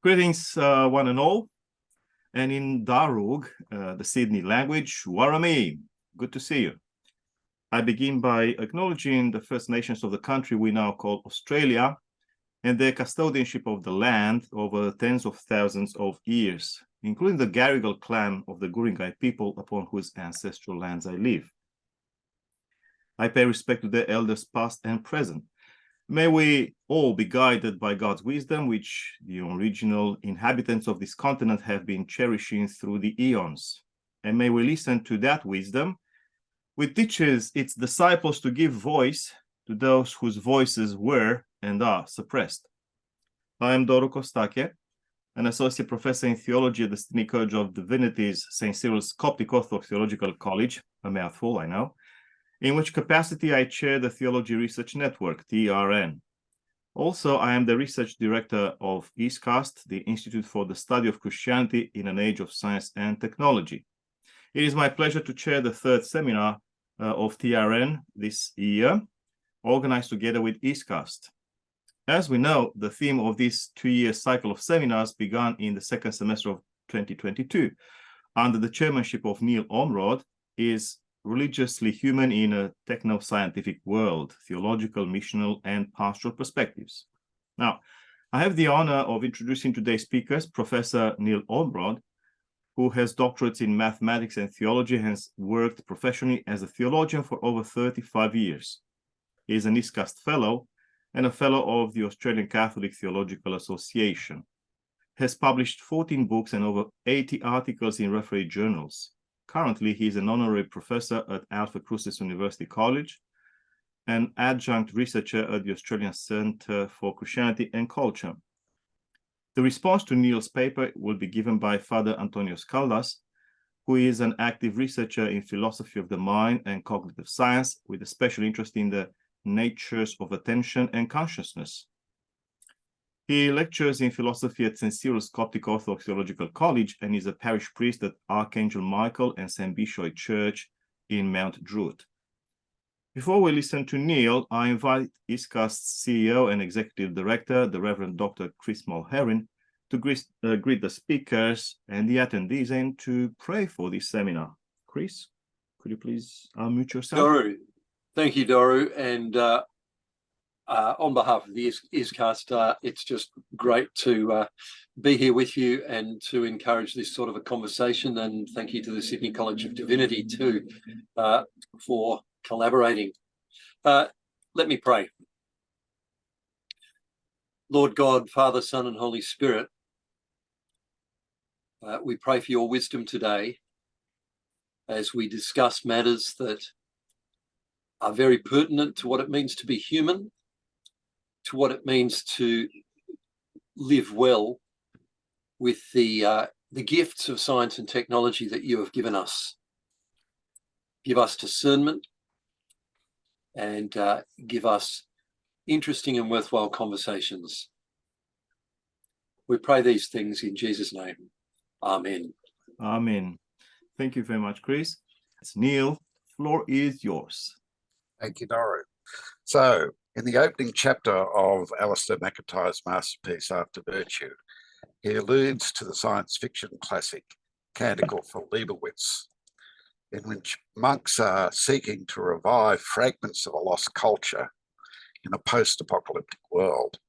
Greetings, one and all. And in Darug, the Sydney language, Warami, good to see you. I begin by acknowledging the First Nations of the country we now call Australia and their custodianship of the land over tens of thousands of years, including the Garigal clan of the Guringai people upon whose ancestral lands I live. I pay respect to their elders past and present. May we all be guided by God's wisdom, which the original inhabitants of this continent have been cherishing through the eons. And may we listen to that wisdom, which teaches its disciples to give voice to those whose voices were and are suppressed. I am Doru Kostake, an associate professor in theology at the Sydney College of Divinity's St. Cyril's Coptic Orthodox Theological College, a mouthful, I know, in which capacity I chair the Theology Research Network, TRN. Also, I am the research director of ISCAST, the Institute for the Study of Christianity in an Age of Science and Technology. It is my pleasure to chair the third seminar of TRN this year, organized together with ISCAST. As we know, the theme of this two-year cycle of seminars began in the second semester of 2022, under the chairmanship of Neil Ormerod, is Religiously Human in a Techno-Scientific World, Theological, Missional, and Pastoral Perspectives. Now, I have the honor of introducing today's speakers, Professor Neil Ormerod, who has doctorates in mathematics and theology and has worked professionally as a theologian for over 35 years. He is an ISCAST Fellow and a Fellow of the Australian Catholic Theological Association. Has published 14 books and over 80 articles in refereed journals. Currently, he is an honorary professor at Alpha Crucis University College, an adjunct researcher at the Australian Centre for Christianity and Culture. The response to Neil's paper will be given by Father Antonio Caldas, who is an active researcher in philosophy of the mind and cognitive science, with a special interest in the natures of attention and consciousness. He lectures in philosophy at St. Cyril's Coptic Orthodox Theological College and is a parish priest at Archangel Michael and St. Bishoy Church in Mount Druitt. Before we listen to Neil, I invite ISCAST's CEO and Executive Director, the Reverend Dr. Chris Mulherin, to greet the speakers and the attendees and to pray for this seminar. Chris, could you please unmute yourself? Doru. Thank you, Doru. And on behalf of the ISCAST, it's just great to be here with you and to encourage this sort of a conversation. And thank you to the Sydney College of Divinity too for collaborating. Let me pray. Lord God, Father, Son, and Holy Spirit, we pray for your wisdom today as we discuss matters that are very pertinent to what it means to be human, to what it means to live well with the gifts of science and technology that you have given us. Give us discernment and give us interesting and worthwhile conversations. We pray these things in Jesus' name. Amen. Amen. Thank you very much, Chris. It's Neil. Floor is yours. Thank you, Doru. So, in the opening chapter of Alistair McIntyre's masterpiece, After Virtue, he alludes to the science fiction classic Canticle for Leibowitz, in which monks are seeking to revive fragments of a lost culture in a post-apocalyptic world.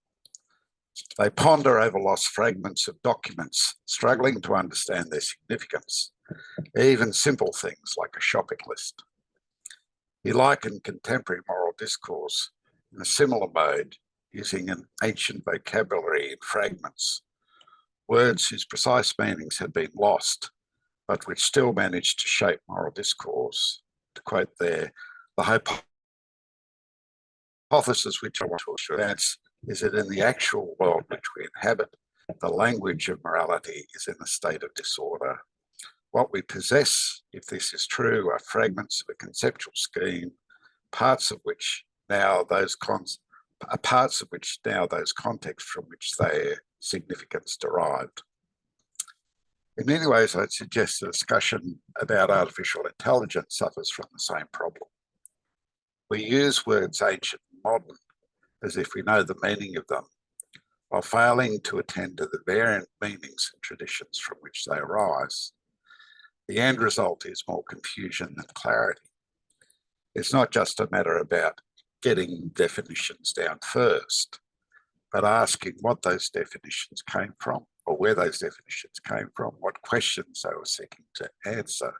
They ponder over lost fragments of documents, struggling to understand their significance, even simple things like a shopping list. He likened contemporary moral discourse in a similar mode, using an ancient vocabulary in fragments, words whose precise meanings had been lost, but which still managed to shape moral discourse. To quote there, the hypothesis which I want to advance is that in the actual world which we inhabit, the language of morality is in a state of disorder. What we possess, if this is true, are fragments of a conceptual scheme, parts of which now those contexts from which their significance derived. In many ways, I'd suggest the discussion about artificial intelligence suffers from the same problem. We use words ancient and modern as if we know the meaning of them, while failing to attend to the variant meanings and traditions from which they arise. The end result is more confusion than clarity. It's not just a matter about getting definitions down first, but asking what those definitions came from, or where those definitions came from, what questions they were seeking to answer,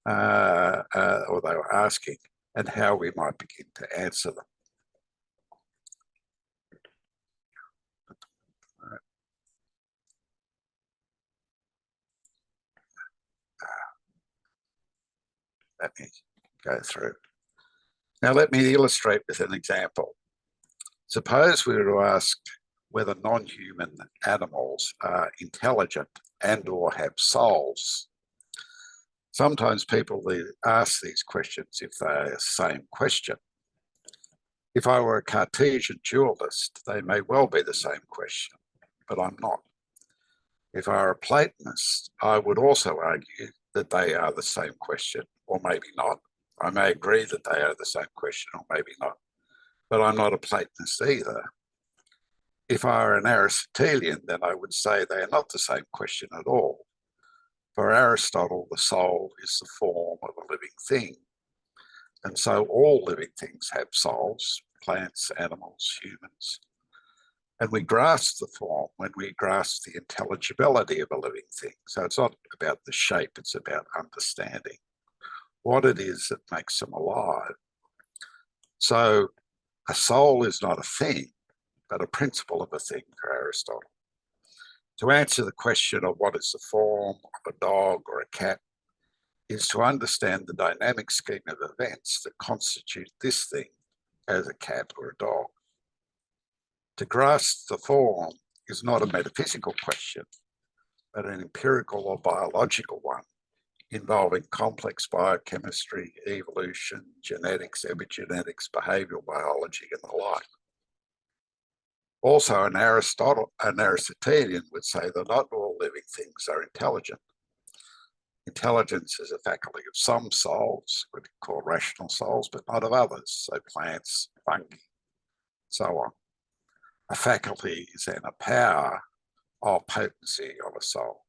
or they were asking, and how we might begin to answer them. Let me go through. Now let me illustrate with an example. Suppose we were to ask whether non-human animals are intelligent and or have souls. Sometimes people ask these questions if they are the same question. If I were a Cartesian dualist, they may well be the same question, but I'm not. If I were a Platonist, I would also argue that they are the same question, or maybe not. I may agree that they are the same question, or maybe not, but I'm not a Platonist either. If I were an Aristotelian, then I would say they are not the same question at all. For Aristotle, the soul is the form of a living thing. And so all living things have souls, plants, animals, humans. And we grasp the form when we grasp the intelligibility of a living thing. So it's not about the shape, it's about understanding what it is that makes them alive. So a soul is not a thing, but a principle of a thing for Aristotle. To answer the question of what is the form of a dog or a cat is to understand the dynamic scheme of events that constitute this thing as a cat or a dog. To grasp the form is not a metaphysical question, but an empirical or biological one involving complex biochemistry, evolution, genetics, epigenetics, behavioral biology, and the like. Also, an Aristotelian would say that not all living things are intelligent. Intelligence is a faculty of some souls, what we call rational souls, but not of others, so plants, fungi, so on. A faculty is then a power or potency of a soul.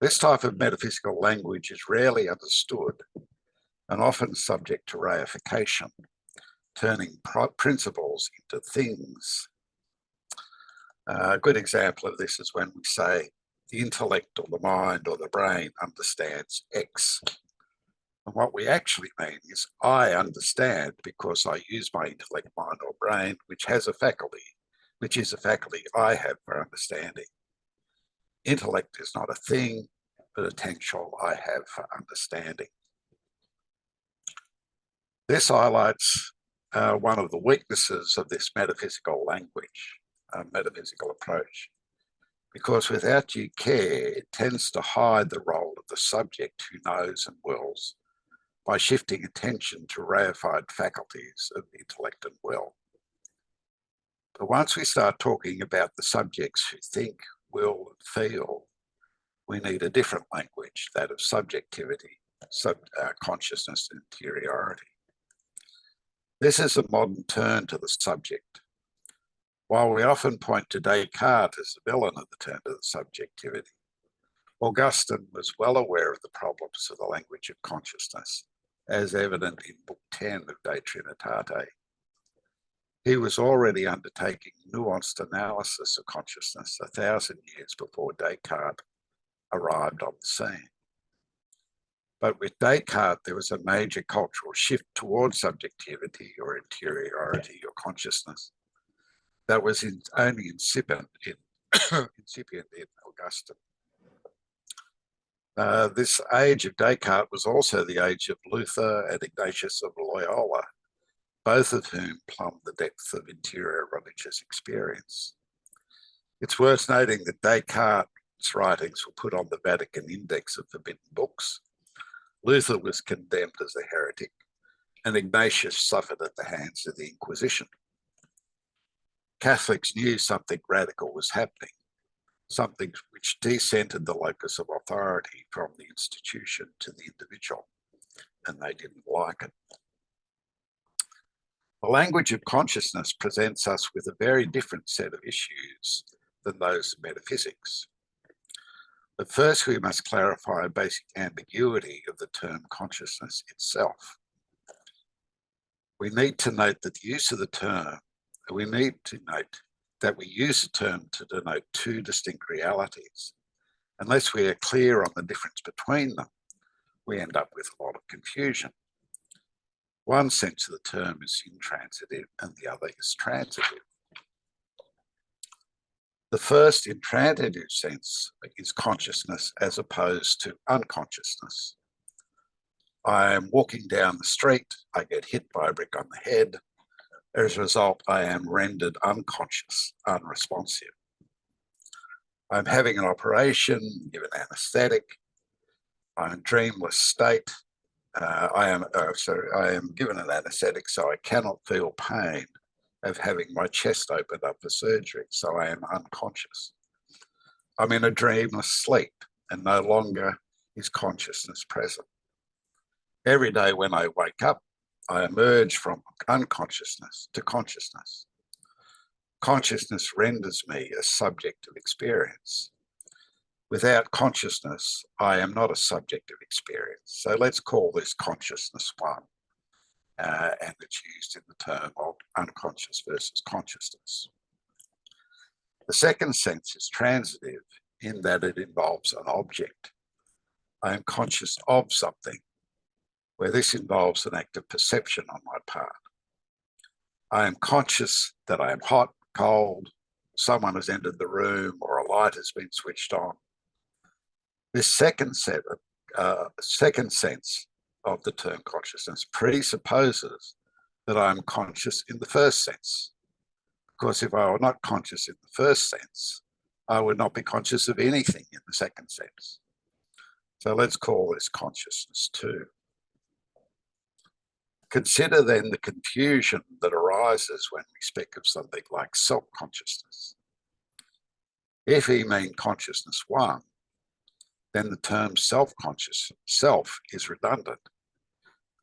This type of metaphysical language is rarely understood and often subject to reification, turning principles into things. A good example of this is when we say the intellect or the mind or the brain understands X. And what we actually mean is I understand because I use my intellect, mind or brain, which has a faculty, which is a faculty I have for understanding. Intellect is not a thing, but a potential I have for understanding. This highlights one of the weaknesses of this metaphysical language, metaphysical approach, because without due care, it tends to hide the role of the subject who knows and wills by shifting attention to reified faculties of intellect and will. But once we start talking about the subjects who think, will, and feel, we need a different language, that of subjectivity, consciousness, and interiority. This is a modern turn to the subject. While we often point to Descartes as the villain of the turn to the subjectivity, Augustine was well aware of the problems of the language of consciousness, as evident in Book 10 of De Trinitate. He was already undertaking nuanced analysis of consciousness 1,000 years before Descartes arrived on the scene. But with Descartes, there was a major cultural shift towards subjectivity or interiority or consciousness that was only incipient in Augustine. This age of Descartes was also the age of Luther and Ignatius of Loyola, both of whom plumbed the depth of interior religious experience. It's worth noting that Descartes' writings were put on the Vatican Index of Forbidden Books. Luther was condemned as a heretic, and Ignatius suffered at the hands of the Inquisition. Catholics knew something radical was happening, something which decentered the locus of authority from the institution to the individual, and they didn't like it. The language of consciousness presents us with a very different set of issues than those of metaphysics. But first, we must clarify a basic ambiguity of the term consciousness itself. We need to note that the use of the term, we need to note that we use the term to denote two distinct realities. Unless we are clear on the difference between them, we end up with a lot of confusion. One sense of the term is intransitive and the other is transitive. The first intransitive sense is consciousness as opposed to unconsciousness. I am walking down the street, I get hit by a brick on the head. As a result, I am rendered unconscious, unresponsive. I'm having an operation, given anesthetic. I'm in a dreamless state. I am given an anesthetic, so I cannot feel pain of having my chest opened up for surgery, so I am unconscious. I'm in a dreamless sleep, and no longer is consciousness present. Every day when I wake up, I emerge from unconsciousness to consciousness. Consciousness renders me a subject of experience. Without consciousness, I am not a subject of experience. So let's call this consciousness one. And it's used in the term of unconscious versus consciousness. The second sense is transitive in that it involves an object. I am conscious of something, where this involves an act of perception on my part. I am conscious that I am hot, cold, someone has entered the room, or a light has been switched on. This second sense of the term consciousness presupposes that I am conscious in the first sense. Because if I were not conscious in the first sense, I would not be conscious of anything in the second sense. So let's call this consciousness two. Consider then the confusion that arises when we speak of something like self-consciousness. If we mean consciousness one, then the term self-conscious, self, is redundant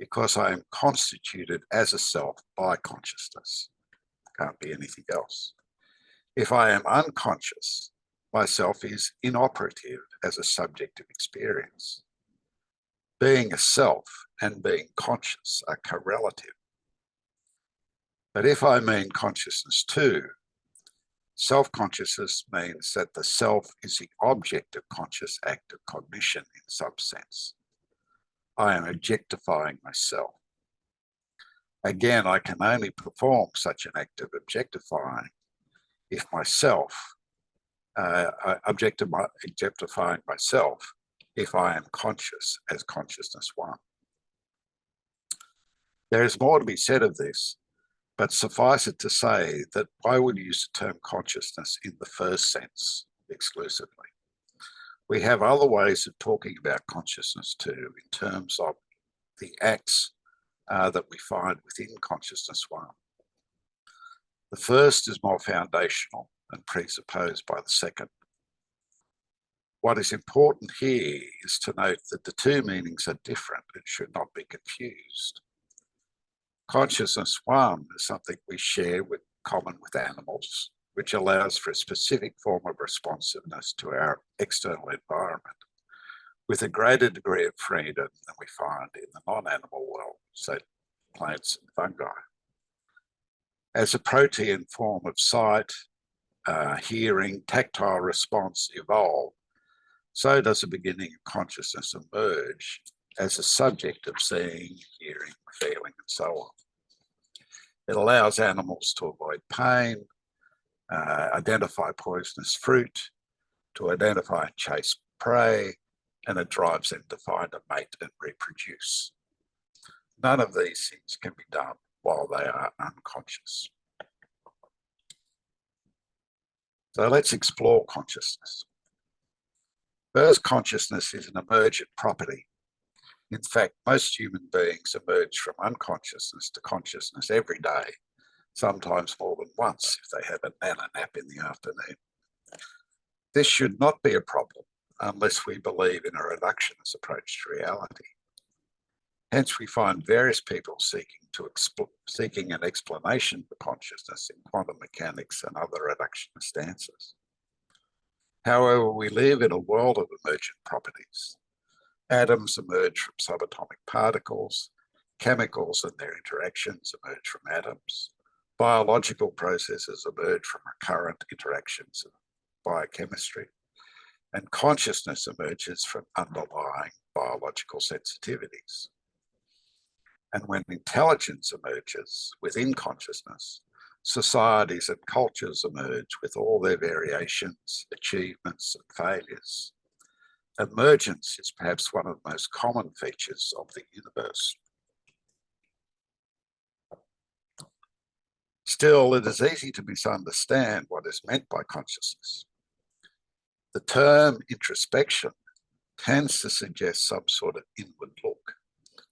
because I am constituted as a self by consciousness. Can't be anything else. If I am unconscious, myself is inoperative as a subject of experience. Being a self and being conscious are correlative. But if I mean consciousness too, self-consciousness means that the self is the object of conscious act of cognition in some sense. I am objectifying myself. Again, I can only perform such an act of objectifying if myself, objectifying myself, if I am conscious as consciousness one. There is more to be said of this, but suffice it to say that I would use the term consciousness in the first sense exclusively. We have other ways of talking about consciousness too, in terms of the acts that we find within consciousness one. The first is more foundational and presupposed by the second. What is important here is to note that the two meanings are different and should not be confused. Consciousness one is something we share with common with animals, which allows for a specific form of responsiveness to our external environment, with a greater degree of freedom than we find in the non-animal world, say plants and fungi. As a protean form of sight, hearing, tactile response evolve, so does the beginning of consciousness emerge as a subject of seeing, hearing, feeling, and so on. It allows animals to avoid pain, identify poisonous fruit, to identify and chase prey, and it drives them to find a mate and reproduce. None of these things can be done while they are unconscious. So let's explore consciousness. First, consciousness is an emergent property. In fact, most human beings emerge from unconsciousness to consciousness every day, sometimes more than once if they have a nap in the afternoon. This should not be a problem unless we believe in a reductionist approach to reality. Hence, we find various people seeking an explanation for consciousness in quantum mechanics and other reductionist stances. However, we live in a world of emergent properties. Atoms emerge from subatomic particles, chemicals and their interactions emerge from atoms, biological processes emerge from recurrent interactions of biochemistry, and consciousness emerges from underlying biological sensitivities. And when intelligence emerges within consciousness, societies and cultures emerge with all their variations, achievements, and failures. Emergence is perhaps one of the most common features of the universe. Still, it is easy to misunderstand what is meant by consciousness. The term introspection tends to suggest some sort of inward look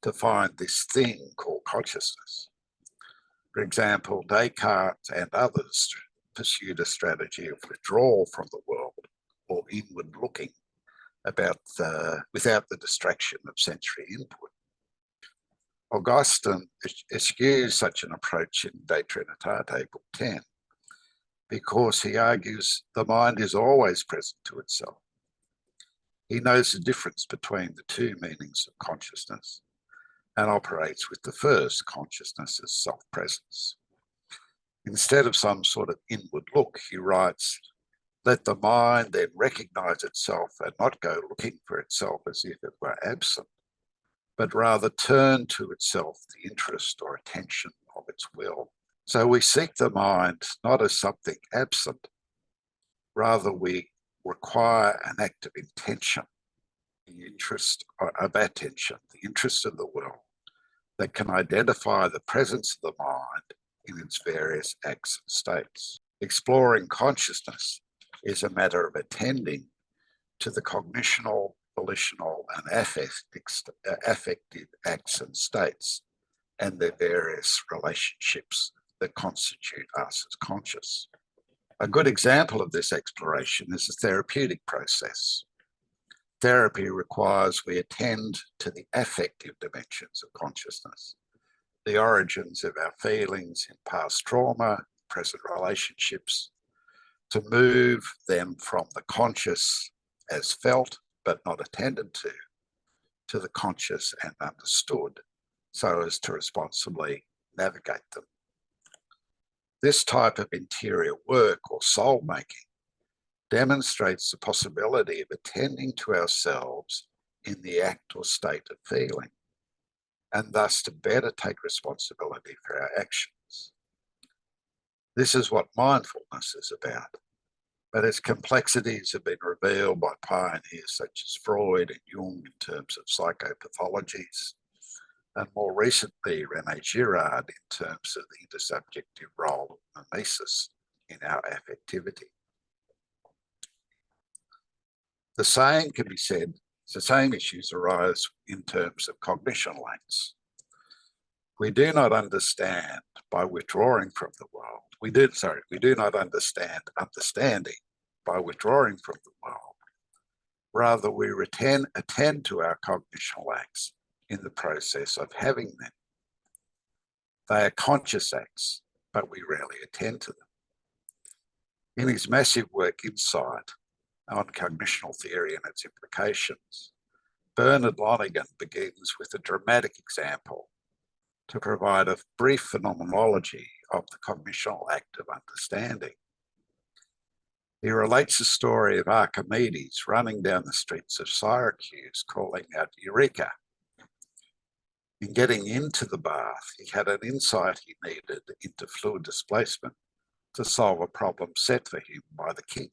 to find this thing called consciousness. For example, Descartes and others pursued a strategy of withdrawal from the world or inward looking without the distraction of sensory input. Augustine eschews such an approach in De Trinitate, Book 10, because he argues the mind is always present to itself. He knows the difference between the two meanings of consciousness and operates with the first, consciousness as self-presence. Instead of some sort of inward look, he writes, let the mind then recognize itself and not go looking for itself as if it were absent, but rather turn to itself the interest or attention of its will. So we seek the mind not as something absent, rather we require an act of intention, the interest of attention, the interest of the will, that can identify the presence of the mind in its various acts and states. Exploring consciousness is a matter of attending to the cognitional, volitional, and affective acts and states and their various relationships that constitute us as conscious. A good example of this exploration is the therapeutic process. Therapy requires we attend to the affective dimensions of consciousness, the origins of our feelings in past trauma, present relationships, to move them from the conscious as felt but not attended to the conscious and understood, so as to responsibly navigate them. This type of interior work or soul making demonstrates the possibility of attending to ourselves in the act or state of feeling, and thus to better take responsibility for our actions. This is what mindfulness is about, but its complexities have been revealed by pioneers such as Freud and Jung in terms of psychopathologies, and more recently René Girard in terms of the intersubjective role of mimesis in our affectivity. The same can be said, the same issues arise in terms of cognitional acts. We do not understand by withdrawing from the world. We do not understand understanding by withdrawing from the world. Rather, we attend to our cognitional acts in the process of having them. They are conscious acts, but we rarely attend to them. In his massive work, Insight, on cognitional theory and its implications, Bernard Lonergan begins with a dramatic example to provide a brief phenomenology of the cognitional act of understanding. He relates the story of Archimedes running down the streets of Syracuse calling out Eureka. In getting into the bath, he had an insight he needed into fluid displacement to solve a problem set for him by the king.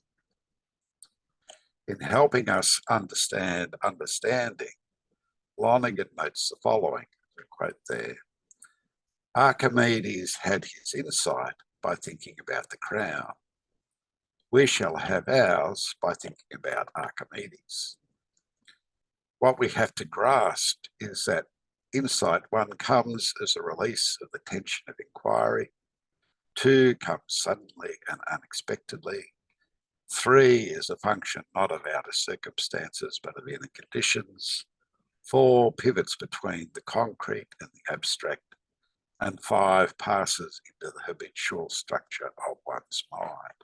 In helping us understand understanding, Lonergan notes the following, a quote there. Archimedes had his insight by thinking about the crown. We shall have ours by thinking about Archimedes. What we have to grasp is that insight, 1, comes as a release of the tension of inquiry, 2, comes suddenly and unexpectedly, 3 is a function not of outer circumstances but of inner conditions, 4 pivots between the concrete and the abstract, and 5 passes into the habitual structure of one's mind.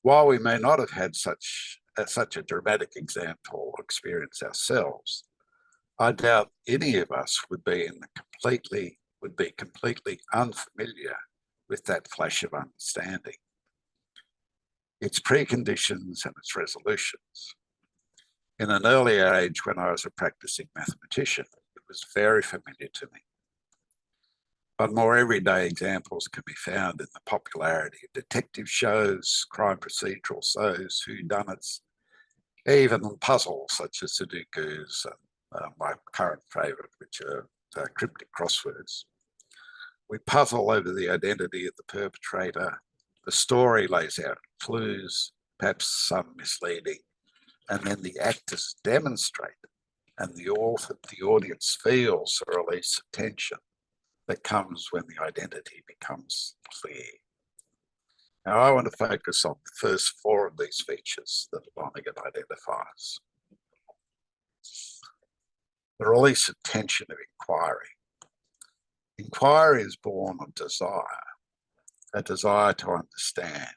While we may not have had such a dramatic example or experience ourselves, I doubt any of us would be completely unfamiliar with that flash of understanding, its preconditions and its resolutions. In an earlier age, when I was a practicing mathematician, it was very familiar to me. But more everyday examples can be found in the popularity of detective shows, crime procedural shows, whodunits, even puzzles such as Sudokus and my current favourite, which are cryptic crosswords. We puzzle over the identity of the perpetrator. The story lays out clues, perhaps some misleading, and then the actors demonstrate, and the audience feels a release of tension that comes when the identity becomes clear. Now, I want to focus on the first 4 of these features that Lonergan identifies. The release of tension of inquiry. Inquiry is born of desire, a desire to understand.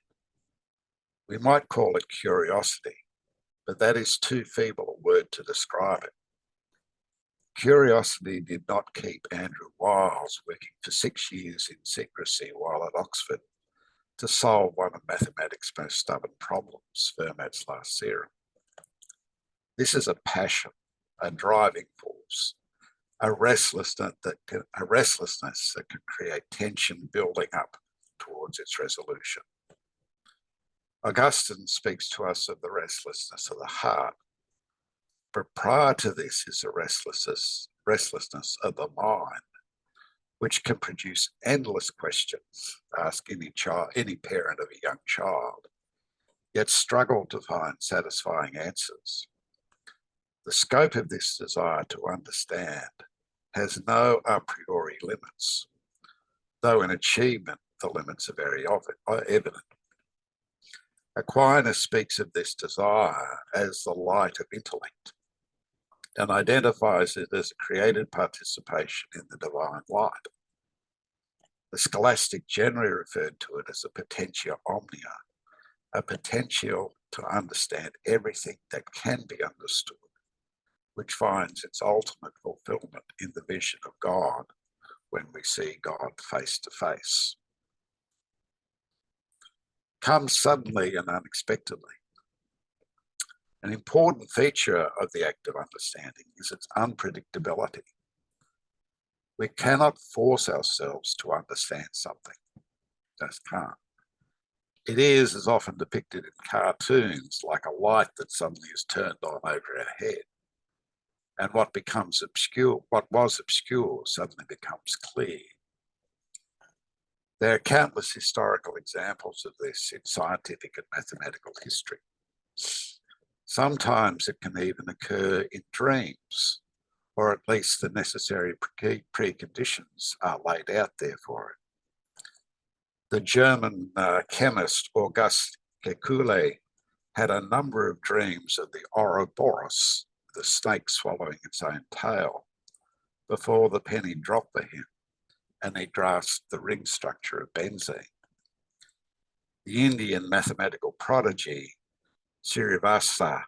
We might call it curiosity, but that is too feeble a word to describe it. Curiosity did not keep Andrew Wiles working for 6 years in secrecy while at Oxford to solve one of mathematics' most stubborn problems, Fermat's last theorem. This is a passion, a driving force, a restlessness that can create tension building up towards its resolution. Augustine speaks to us of the restlessness of the heart, but prior to this is the restlessness of the mind, which can produce endless questions. Ask any parent of a young child, yet struggle to find satisfying answers. The scope of this desire to understand has no a priori limits, though in achievement the limits are very evident. Aquinas speaks of this desire as the light of intellect and identifies it as a created participation in the divine light. The scholastic generally referred to it as a potentia omnia, a potential to understand everything that can be understood, which finds its ultimate fulfillment in the vision of God when we see God face to face. Comes suddenly and unexpectedly. An important feature of the act of understanding is its unpredictability. We cannot force ourselves to understand something. Just can't. It is, as often depicted in cartoons, like a light that suddenly is turned on over our head. And what was obscure suddenly becomes clear. There are countless historical examples of this in scientific and mathematical history. Sometimes it can even occur in dreams, or at least the necessary preconditions are laid out there for it. The German chemist August Kekulé had a number of dreams of the Ouroboros, the snake swallowing its own tail, before the penny dropped for him and he grasped the ring structure of benzene. The Indian mathematical prodigy Srinivasa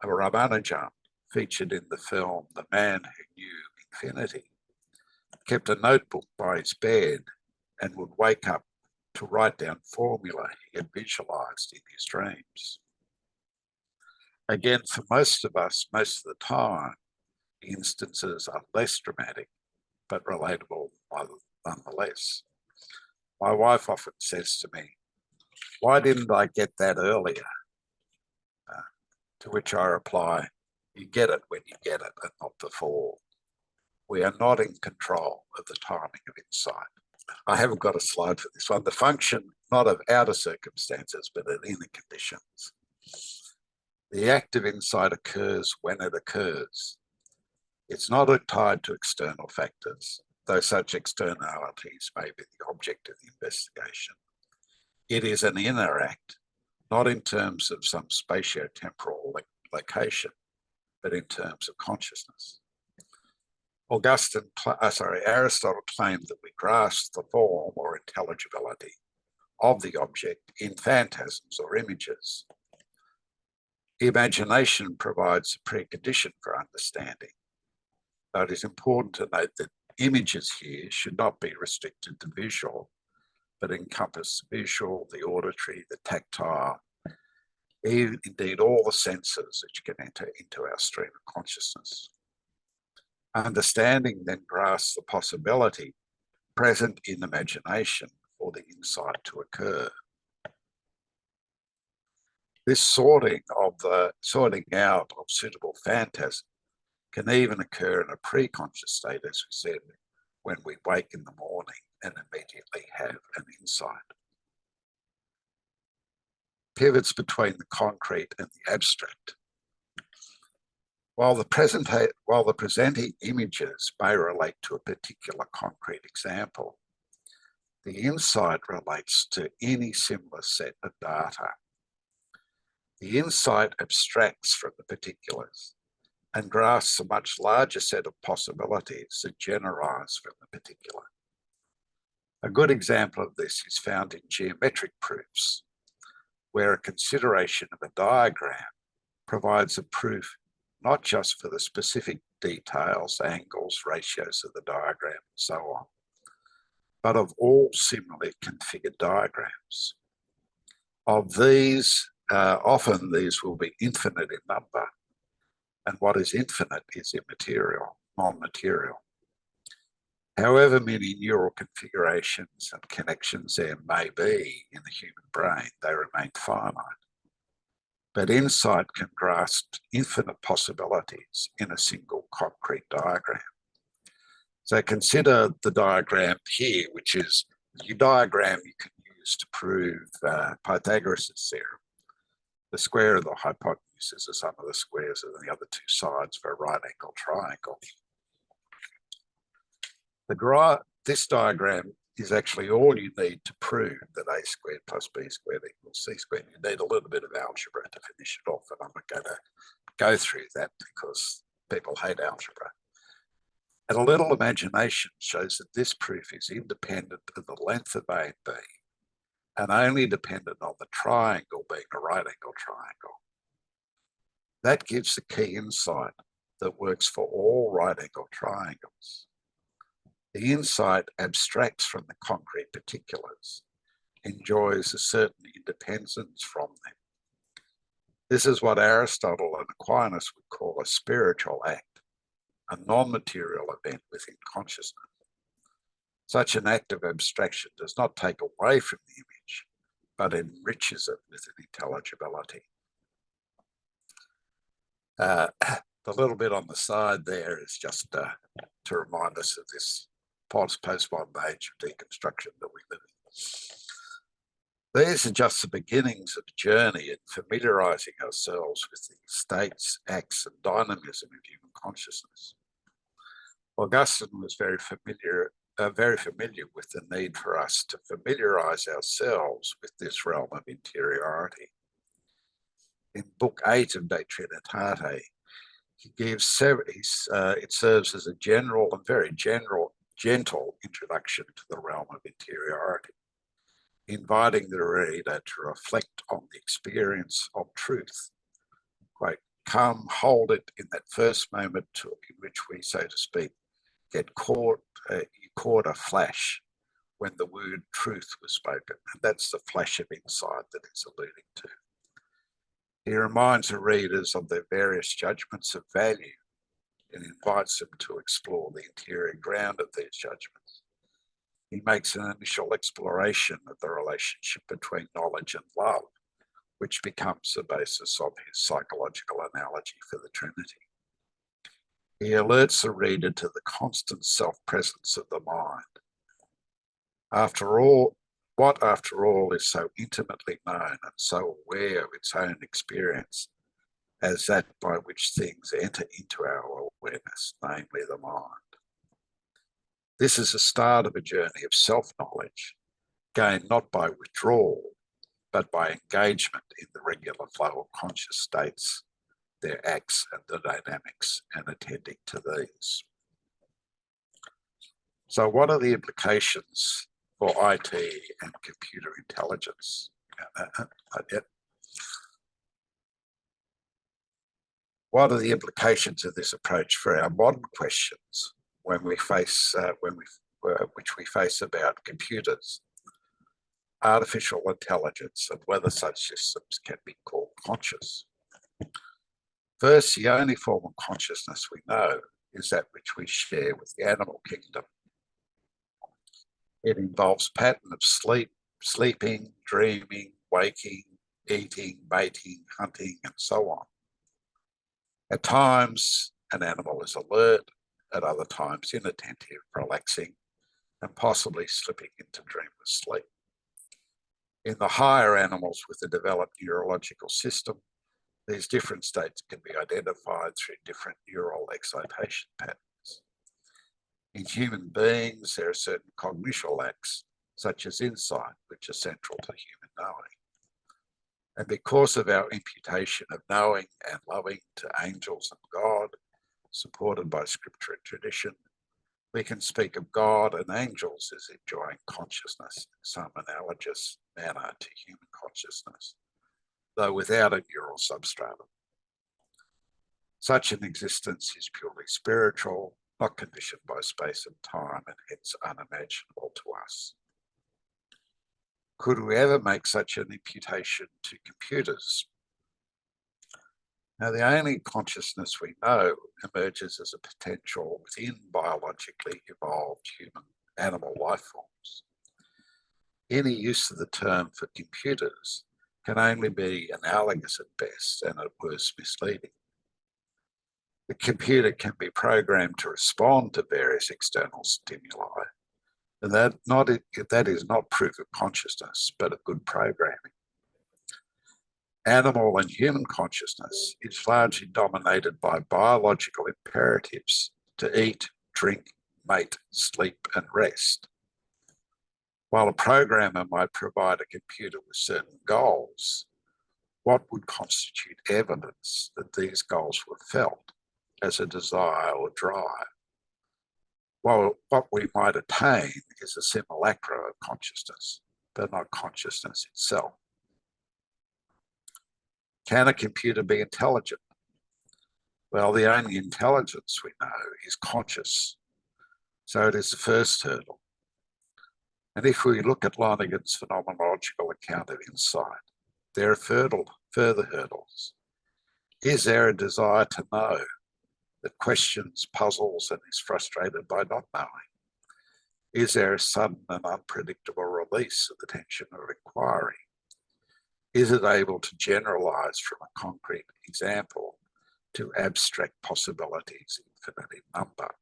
Ramanujan, featured in the film The Man Who Knew Infinity, kept a notebook by his bed and would wake up to write down formula he had visualized in his dreams. Again, for most of us, most of the time, the instances are less dramatic, but relatable nonetheless. My wife often says to me, "Why didn't I get that earlier?" To which I reply, "You get it when you get it and not before." We are not in control of the timing of insight. I haven't got a slide for this one. The function, not of outer circumstances, but of inner conditions. The act of insight occurs when it occurs. It's not tied to external factors, though such externalities may be the object of the investigation. It is an inner act, not in terms of some spatio-temporal location, but in terms of consciousness. Aristotle claimed that we grasp the form or intelligibility of the object in phantasms or images. Imagination provides a precondition for understanding. Though it is important to note that images here should not be restricted to visual, but encompass the visual, the auditory, the tactile, indeed all the senses which can enter into our stream of consciousness. Understanding then grasps the possibility present in imagination for the insight to occur. This sorting out of suitable phantasm can even occur in a pre-conscious state, as we said, when we wake in the morning and immediately have an insight. Pivots between the concrete and the abstract. While the presenting images may relate to a particular concrete example, the insight relates to any similar set of data. The insight abstracts from the particulars and grasps a much larger set of possibilities that generalize from the particular. A good example of this is found in geometric proofs, where a consideration of a diagram provides a proof not just for the specific details, angles, ratios of the diagram, and so on, but of all similarly configured diagrams. Of these, often these will be infinite in number, and what is infinite is immaterial, non-material. However many neural configurations and connections there may be in the human brain, they remain finite. But insight can grasp infinite possibilities in a single concrete diagram. So consider the diagram here, which is a diagram you can use to prove Pythagoras' theorem. The square of the hypotenuse is the sum of the squares of the other two sides of a right-angled triangle. This diagram is actually all you need to prove that a squared plus b squared equals c squared. You need a little bit of algebra to finish it off, and I'm not going to go through that because people hate algebra. And a little imagination shows that this proof is independent of the length of A and B, and only dependent on the triangle being a right-angled triangle. That gives the key insight that works for all right-angled triangles. The insight abstracts from the concrete particulars, enjoys a certain independence from them. This is what Aristotle and Aquinas would call a spiritual act, a non-material event within consciousness. Such an act of abstraction does not take away from the image, but enriches it with an intelligibility. The little bit on the side there is just to remind us of this postmodern age of deconstruction that we live in. These are just the beginnings of a journey in familiarizing ourselves with the states, acts, and dynamism of human consciousness. Augustine was very familiar with the need for us to familiarize ourselves with this realm of interiority. In Book 8 of De Trinitate, he gives it serves as a general and very gentle introduction to the realm of interiority, inviting the reader to reflect on the experience of truth. Quote, come, hold it in that first moment in which we, so to speak, get caught, you caught a flash when the word truth was spoken. And that's the flash of insight that it's alluding to. He reminds the readers of their various judgments of value and invites them to explore the interior ground of these judgments. He makes an initial exploration of the relationship between knowledge and love, which becomes the basis of his psychological analogy for the Trinity. He alerts the reader to the constant self-presence of the mind. After all, what after all is so intimately known and so aware of its own experience as that by which things enter into our awareness, namely the mind. This is the start of a journey of self-knowledge, gained not by withdrawal, but by engagement in the regular flow of conscious states, their acts and the dynamics and attending to these. So what are the implications for IT and computer intelligence? What are the implications of this approach for our modern questions when we face, which we face about computers, artificial intelligence, and whether such systems can be called conscious? First, the only form of consciousness we know is that which we share with the animal kingdom. It involves pattern of sleeping, dreaming, waking, eating, mating, hunting, and so on. At times, an animal is alert, at other times inattentive, relaxing, and possibly slipping into dreamless sleep. In the higher animals with a developed neurological system, these different states can be identified through different neural excitation patterns. In human beings, there are certain cognitional acts, such as insight, which are central to human knowing. And because of our imputation of knowing and loving to angels and God, supported by scripture and tradition, we can speak of God and angels as enjoying consciousness in some analogous manner to human consciousness, though without a neural substratum. Such an existence is purely spiritual, not conditioned by space and time, and hence unimaginable to us. Could we ever make such an imputation to computers? Now, the only consciousness we know emerges as a potential within biologically evolved human animal life forms. Any use of the term for computers can only be analogous at best and at worst misleading. The computer can be programmed to respond to various external stimuli, and that is not proof of consciousness, but of good programming. Animal and human consciousness is largely dominated by biological imperatives to eat, drink, mate, sleep, and rest. While a programmer might provide a computer with certain goals, what would constitute evidence that these goals were felt as a desire or drive? Well, what we might attain is a simulacra of consciousness, but not consciousness itself. Can a computer be intelligent? Well, the only intelligence we know is conscious, so it is the first hurdle. And if we look at Lonergan's phenomenological account of insight, there are further hurdles. Is there a desire to know that questions, puzzles, and is frustrated by not knowing? Is there a sudden and unpredictable release of the tension of inquiry? Is it able to generalize from a concrete example to abstract possibilities infinite in number?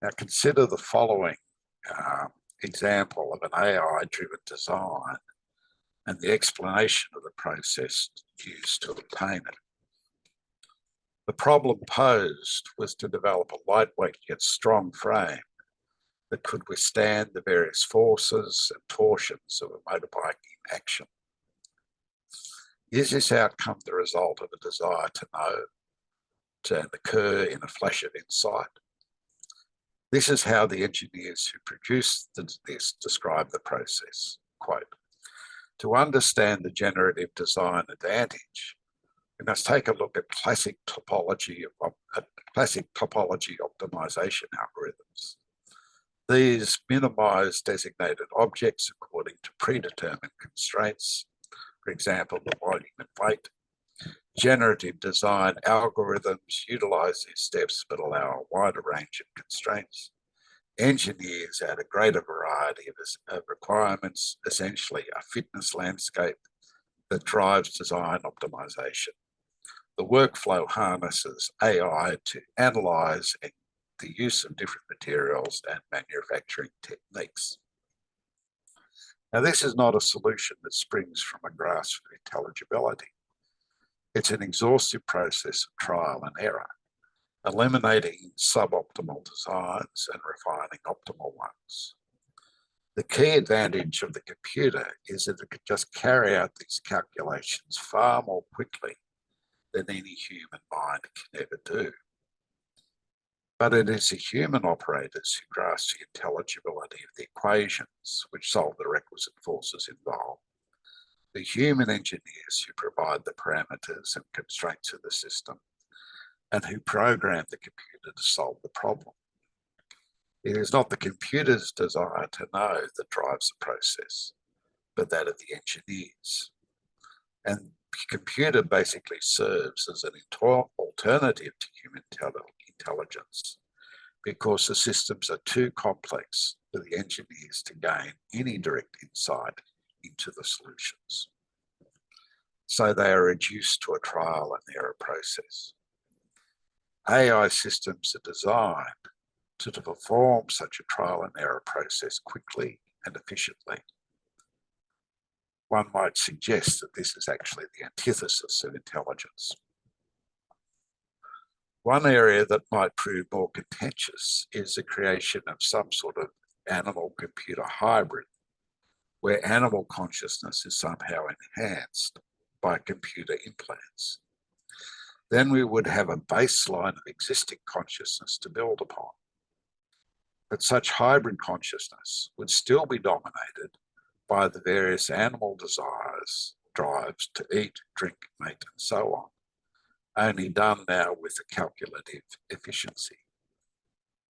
Now consider the following example of an AI-driven design and the explanation of the process used to obtain it. The problem posed was to develop a lightweight yet strong frame that could withstand the various forces and torsions of a motorbike in action. Is this outcome the result of a desire to know, to occur in a flash of insight? This is how the engineers who produced this describe the process. Quote, to understand the generative design advantage, we must take a look at classic topology optimization algorithms. These minimize designated objects according to predetermined constraints, for example, the volume and weight. Generative design algorithms utilize these steps but allow a wider range of constraints. Engineers add a greater variety of requirements, essentially a fitness landscape that drives design optimization. The workflow harnesses AI to analyze the use of different materials and manufacturing techniques. Now, this is not a solution that springs from a grasp of intelligibility. It's an exhaustive process of trial and error, eliminating suboptimal designs and refining optimal ones. The key advantage of the computer is that it can just carry out these calculations far more quickly than any human mind can ever do. But it is the human operators who grasp the intelligibility of the equations which solve the requisite forces involved, the human engineers who provide the parameters and constraints of the system, and who program the computer to solve the problem. It is not the computer's desire to know that drives the process, but that of the engineers. And the computer basically serves as an alternative to human intelligence, because the systems are too complex for the engineers to gain any direct insight into the solutions. So they are reduced to a trial and error process. AI systems are designed to perform such a trial and error process quickly and efficiently. One might suggest that this is actually the antithesis of intelligence. One area that might prove more contentious is the creation of some sort of animal-computer hybrid, where animal consciousness is somehow enhanced by computer implants. Then we would have a baseline of existing consciousness to build upon. But such hybrid consciousness would still be dominated by the various animal desires, drives to eat, drink, mate, and so on, only done now with a calculative efficiency,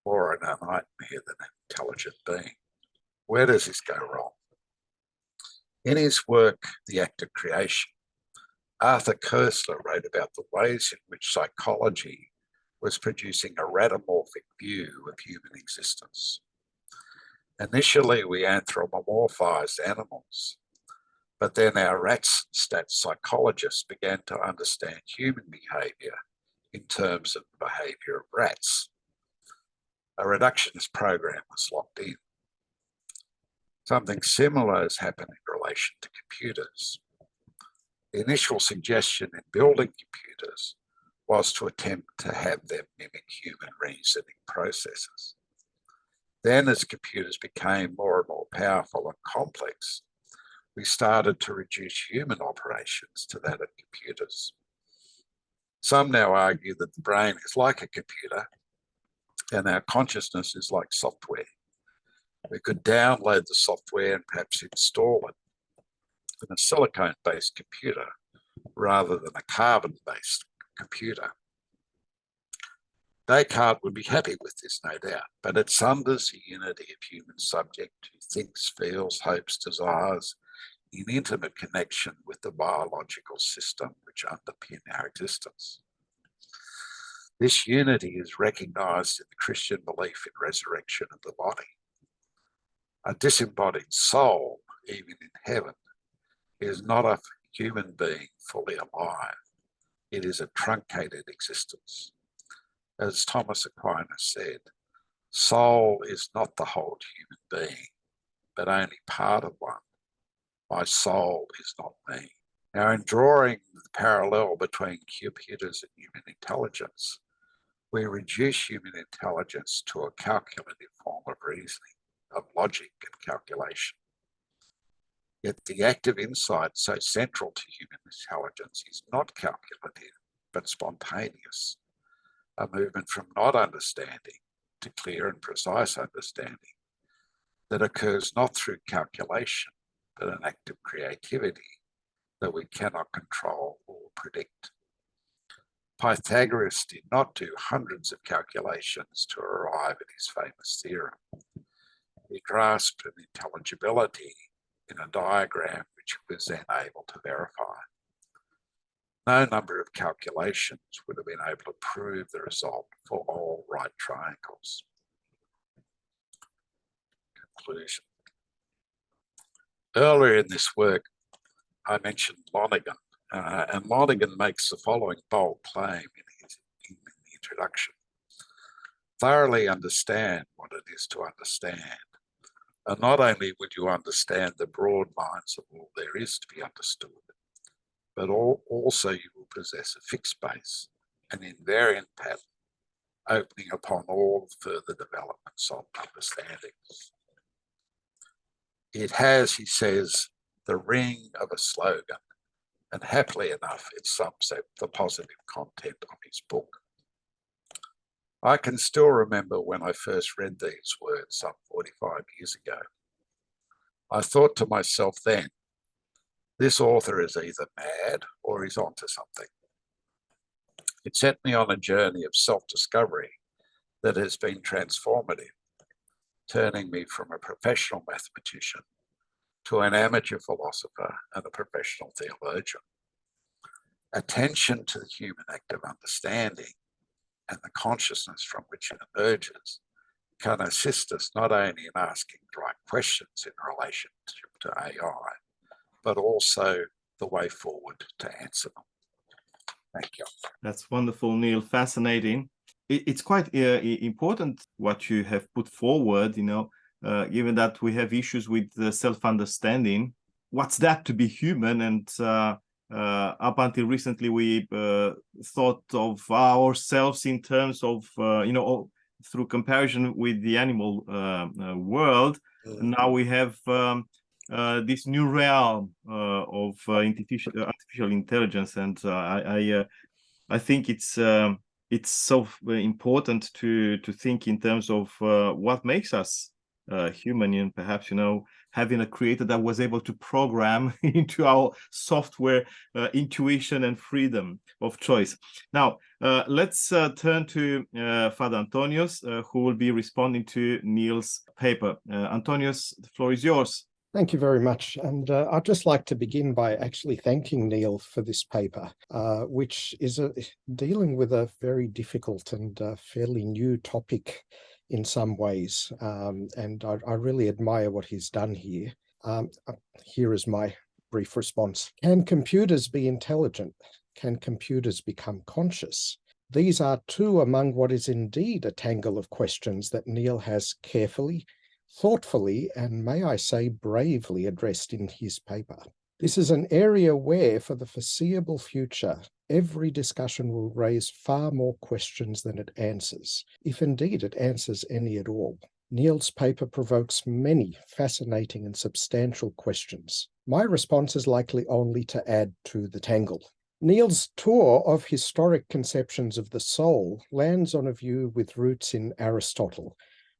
more a nightmare than an intelligent being. Where does this go wrong? In his work, The Act of Creation, Arthur Koestler wrote about the ways in which psychology was producing a radomorphic view of human existence. Initially, we anthropomorphized animals, but then our stats psychologists began to understand human behavior in terms of the behavior of rats. A reductionist program was locked in. Something similar has happened in relation to computers. The initial suggestion in building computers was to attempt to have them mimic human reasoning processes. Then, as computers became more and more powerful and complex, we started to reduce human operations to that of computers. Some now argue that the brain is like a computer and our consciousness is like software. We could download the software and perhaps install it in a silicone-based computer rather than a carbon-based computer. Descartes would be happy with this, no doubt, but it sunders the unity of human subject who thinks, feels, hopes, desires in intimate connection with the biological system which underpin our existence. This unity is recognised in the Christian belief in resurrection of the body. A disembodied soul, even in heaven, is not a human being fully alive. It is a truncated existence. As Thomas Aquinas said, soul is not the whole human being, but only part of one. My soul is not me. Now, in drawing the parallel between computers and human intelligence, we reduce human intelligence to a calculative form of reasoning, of logic and calculation. Yet the active insight so central to human intelligence is not calculative, but spontaneous, a movement from not understanding to clear and precise understanding that occurs not through calculation, but an act of creativity that we cannot control or predict. Pythagoras did not do hundreds of calculations to arrive at his famous theorem. He grasped an intelligibility in a diagram which he was then able to verify. No number of calculations would have been able to prove the result for all right triangles. Conclusion. Earlier in this work, I mentioned Lonergan, and Lonergan makes the following bold claim in the introduction. Thoroughly understand what it is to understand. And not only would you understand the broad lines of all there is to be understood, but also you will possess a fixed base, an invariant pattern, opening upon all further developments of understandings. It has, he says, the ring of a slogan, and happily enough, it sums up the positive content of his book. I can still remember when I first read these words some 45 years ago. I thought to myself then, this author is either mad or he's onto something. It set me on a journey of self-discovery that has been transformative, turning me from a professional mathematician to an amateur philosopher and a professional theologian. Attention to the human act of understanding and the consciousness from which it emerges can assist us not only in asking the right questions in relation to AI, but also the way forward to answer them. Thank you. That's wonderful, Neil. Fascinating. It's quite important what you have put forward, given that we have issues with self-understanding. What's that to be human? And up until recently, we thought of ourselves in terms of, through comparison with the animal world. And now we have this new realm of artificial intelligence, and I think it's so important to think in terms of what makes us human, and perhaps having a creator that was able to program into our software intuition and freedom of choice. Now let's turn to Father Antonios, who will be responding to Neil's paper. Antonios, the floor is yours. Thank you very much. And I'd just like to begin by actually thanking Neil for this paper, which is dealing with a very difficult and fairly new topic in some ways. And I really admire what he's done here. Here is my brief response. Can computers be intelligent? Can computers become conscious? These are two among what is indeed a tangle of questions that Neil has carefully, thoughtfully, and may I say bravely addressed in his paper. This is an area where, for the foreseeable future, every discussion will raise far more questions than it answers, if indeed it answers any at all. Neil's paper provokes many fascinating and substantial questions. My response is likely only to add to the tangle. Neil's tour of historic conceptions of the soul lands on a view with roots in Aristotle,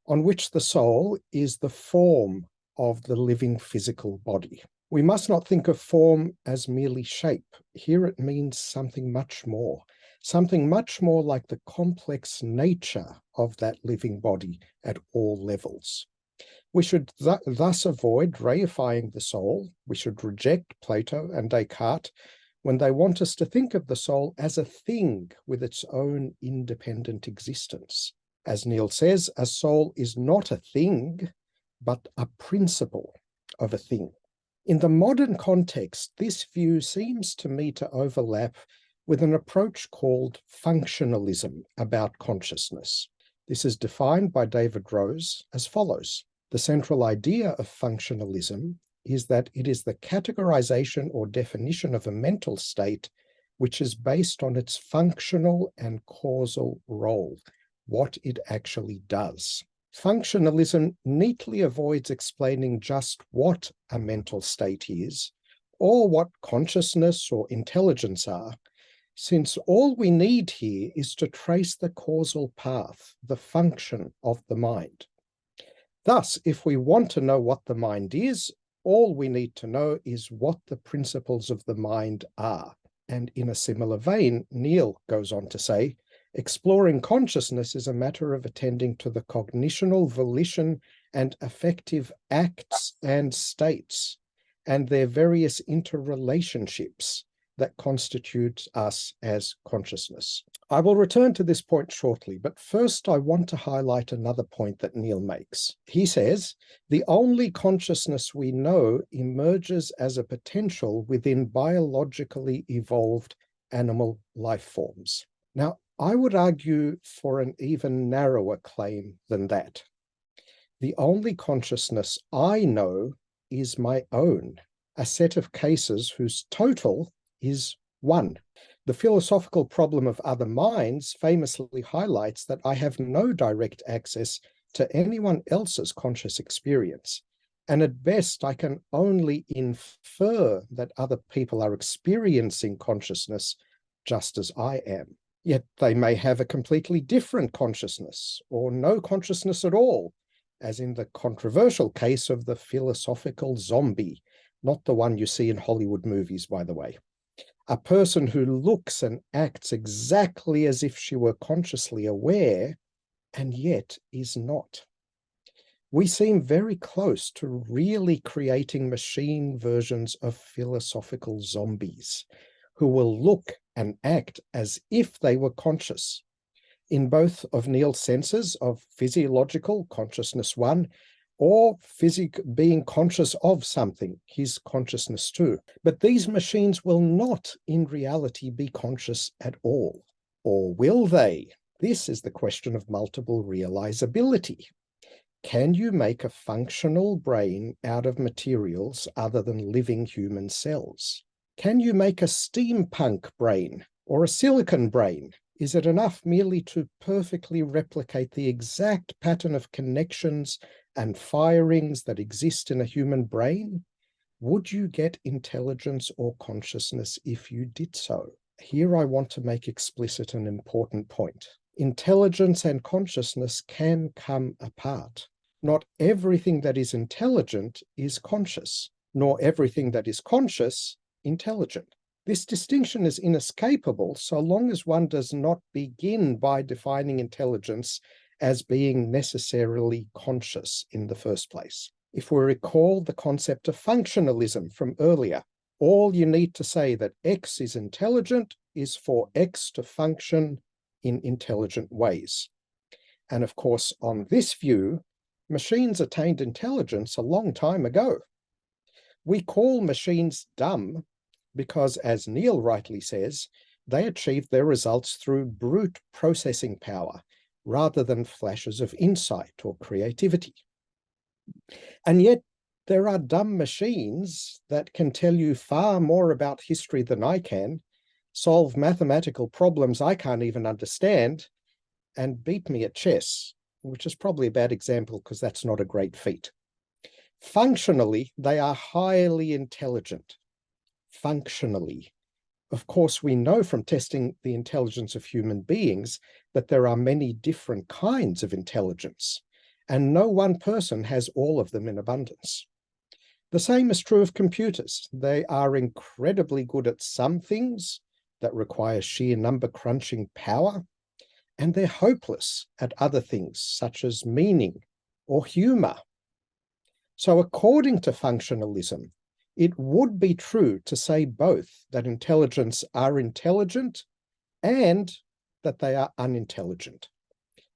on which the soul is the form of the living physical body. We must not think of form as merely shape. Here it means something much more like the complex nature of that living body at all levels. We should thus avoid reifying the soul. We should reject Plato and Descartes when they want us to think of the soul as a thing with its own independent existence. As Neil says, a soul is not a thing, but a principle of a thing. In the modern context, this view seems to me to overlap with an approach called functionalism about consciousness. This is defined by David Rose as follows. The central idea of functionalism is that it is the categorization or definition of a mental state which is based on its functional and causal role, what it actually does. Functionalism neatly avoids explaining just what a mental state is, or what consciousness or intelligence are, since all we need here is to trace the causal path, the function of the mind. Thus, if we want to know what the mind is, all we need to know is what the principles of the mind are. And in a similar vein, Neil goes on to say, exploring consciousness is a matter of attending to the cognitional, volition, and affective acts and states, and their various interrelationships that constitute us as consciousness. I will return to this point shortly, but first I want to highlight another point that Neil makes. He says, the only consciousness we know emerges as a potential within biologically evolved animal life forms. Now, I would argue for an even narrower claim than that. The only consciousness I know is my own, a set of cases whose total is one. The philosophical problem of other minds famously highlights that I have no direct access to anyone else's conscious experience, And at best, I can only infer that other people are experiencing consciousness just as I am. Yet they may have a completely different consciousness or no consciousness at all, as in the controversial case of the philosophical zombie, not the one you see in Hollywood movies, by the way. A person who looks and acts exactly as if she were consciously aware and yet is not. We seem very close to really creating machine versions of philosophical zombies who will look and act as if they were conscious. In both of Neil's senses of physiological consciousness 1 or being conscious of something, his consciousness 2. But these machines will not in reality be conscious at all. Or will they? This is the question of multiple realizability. Can you make a functional brain out of materials other than living human cells? Can you make a steampunk brain or a silicon brain? Is it enough merely to perfectly replicate the exact pattern of connections and firings that exist in a human brain? Would you get intelligence or consciousness if you did so? Here I want to make explicit an important point. Intelligence and consciousness can come apart. Not everything that is intelligent is conscious, nor everything that is conscious intelligent. This distinction is inescapable so long as one does not begin by defining intelligence as being necessarily conscious in the first place. If we recall the concept of functionalism from earlier, all you need to say that X is intelligent is for X to function in intelligent ways. And of course, on this view, machines attained intelligence a long time ago. We call machines dumb because, as Neil rightly says, they achieved their results through brute processing power rather than flashes of insight or creativity. And yet there are dumb machines that can tell you far more about history than I can, solve mathematical problems I can't even understand, and beat me at chess, which is probably a bad example because that's not a great feat. Functionally, they are highly intelligent. Functionally. Of course, we know from testing the intelligence of human beings that there are many different kinds of intelligence, and no one person has all of them in abundance. The same is true of computers. They are incredibly good at some things that require sheer number crunching power, and they're hopeless at other things such as meaning or humor. So according to functionalism, it would be true to say both that intelligence are intelligent and that they are unintelligent,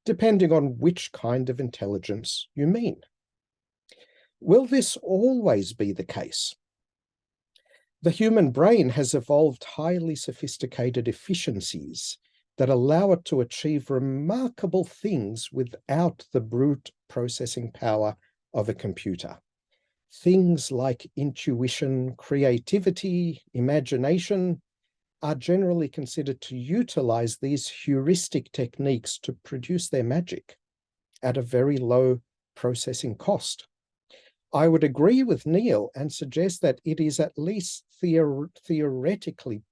depending on which kind of intelligence you mean. Will this always be the case? The human brain has evolved highly sophisticated efficiencies that allow it to achieve remarkable things without the brute processing power of a computer. Things like intuition, creativity, imagination are generally considered to utilize these heuristic techniques to produce their magic at a very low processing cost. I would agree with Neil and suggest that it is at least theoretically,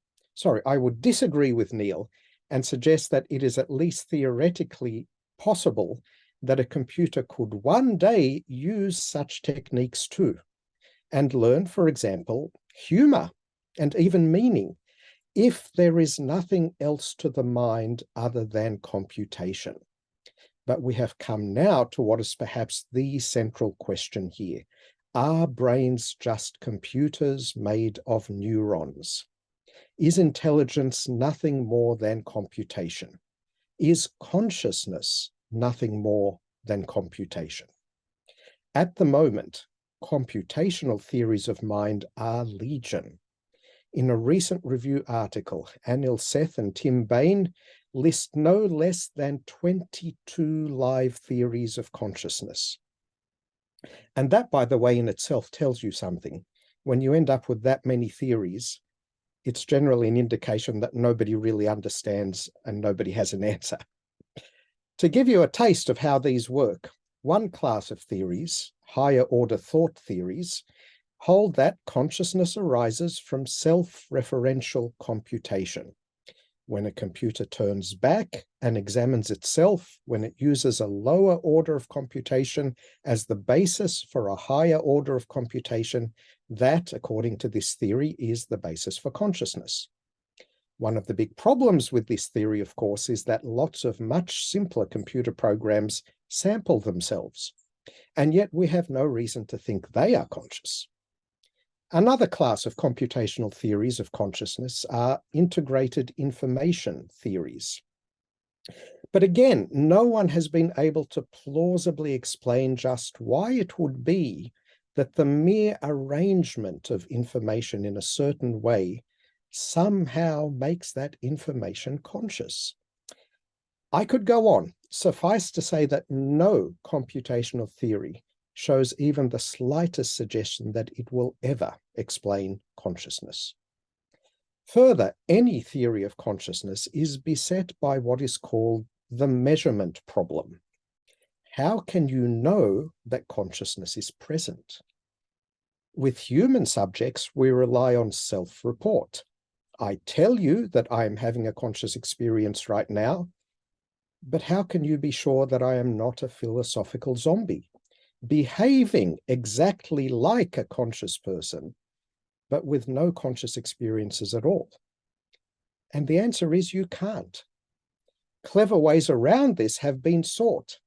I would disagree with Neil and suggest that it is at least theoretically possible that a computer could one day use such techniques too, and learn, for example, humor and even meaning, if there is nothing else to the mind other than computation. But we have come now to what is perhaps the central question here. Are brains just computers made of neurons? Is intelligence nothing more than computation? Is consciousness nothing more than computation? At the moment, computational theories of mind are legion. In a recent review article, Anil Seth and Tim Bain list no less than 22 live theories of consciousness. And that, by the way, in itself tells you something. When you end up with that many theories, it's generally an indication that nobody really understands and nobody has an answer. To give you a taste of how these work, One class of theories, higher order thought theories, hold that consciousness arises from self-referential computation. When a computer turns back and examines itself, when it uses a lower order of computation as the basis for a higher order of computation, that, according to this theory, is the basis for consciousness. One of the big problems with this theory, of course, is that lots of much simpler computer programs sample themselves, and yet we have no reason to think they are conscious. Another class of computational theories of consciousness are integrated information theories. But again, no one has been able to plausibly explain just why it would be that the mere arrangement of information in a certain way somehow makes that information conscious. I could go on. Suffice to say that no computational theory shows even the slightest suggestion that it will ever explain consciousness. Further, any theory of consciousness is beset by what is called the measurement problem. How can you know that consciousness is present? With human subjects, we rely on self-report. I tell you that I am having a conscious experience right now, but how can you be sure that I am not a philosophical zombie, behaving exactly like a conscious person, but with no conscious experiences at all? And the answer is you can't. Clever ways around this have been sought,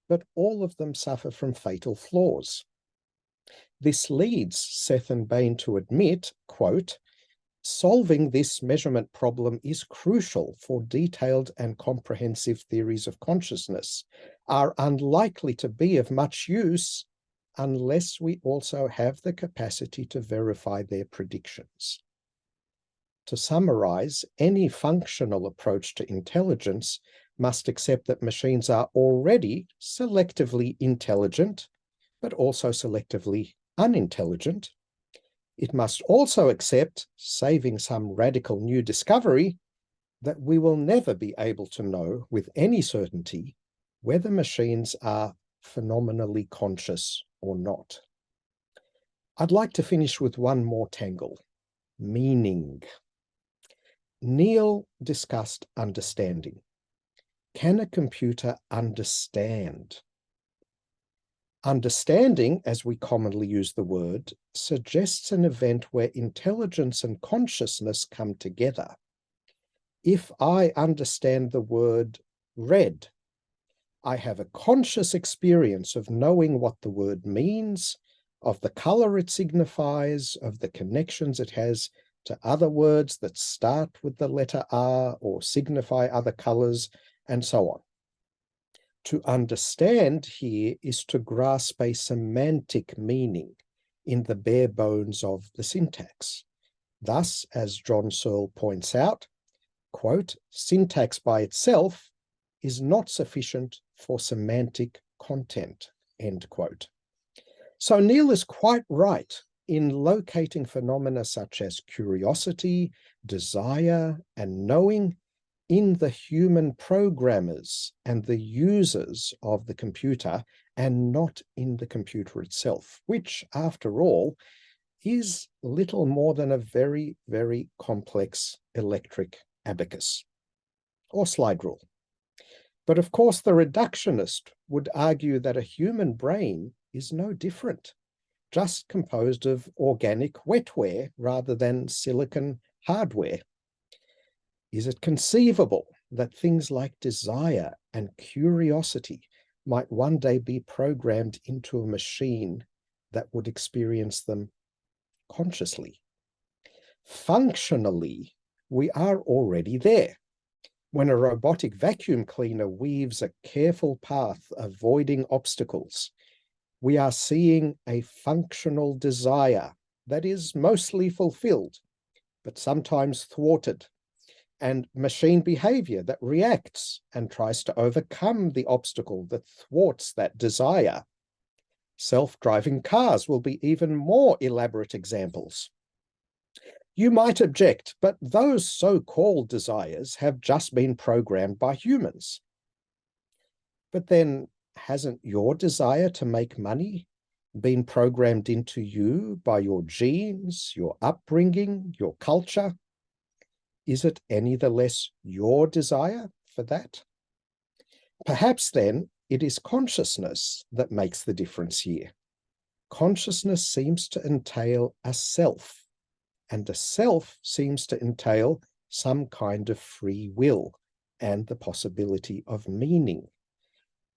but all of them suffer from fatal flaws. This leads Seth and Bain to admit, quote, solving this measurement problem is crucial for detailed and comprehensive theories of consciousness, are unlikely to be of much use unless we also have the capacity to verify their predictions. To summarize, any functional approach to intelligence must accept that machines are already selectively intelligent, but also selectively unintelligent. It must also accept, saving some radical new discovery, that we will never be able to know with any certainty whether machines are phenomenally conscious or not. I'd like to finish with one more tangle: meaning. Neil discussed understanding. Can a computer understand? Understanding, as we commonly use the word, suggests an event where intelligence and consciousness come together. If I understand the word red, I have a conscious experience of knowing what the word means, of the color it signifies, of the connections it has to other words that start with the letter R or signify other colors, and so on. To understand here is to grasp a semantic meaning in the bare bones of the syntax. Thus, as John Searle points out, quote, syntax by itself is not sufficient for semantic content, end quote. So Neil is quite right in locating phenomena such as curiosity, desire, and knowing in the human programmers and the users of the computer, and not in the computer itself, which, after all, is little more than a very, very complex electric abacus or slide rule. But of course, the reductionist would argue that a human brain is no different, just composed of organic wetware rather than silicon hardware. Is it conceivable that things like desire and curiosity might one day be programmed into a machine that would experience them consciously? Functionally, we are already there. When a robotic vacuum cleaner weaves a careful path, avoiding obstacles, we are seeing a functional desire that is mostly fulfilled, but sometimes thwarted, and machine behavior that reacts and tries to overcome the obstacle that thwarts that desire. Self-driving cars will be even more elaborate examples. You might object, but those so-called desires have just been programmed by humans. But then, hasn't your desire to make money been programmed into you by your genes, your upbringing, your culture? Is it any the less your desire for that? Perhaps then it is consciousness that makes the difference here. Consciousness seems to entail a self, and a self seems to entail some kind of free will and the possibility of meaning.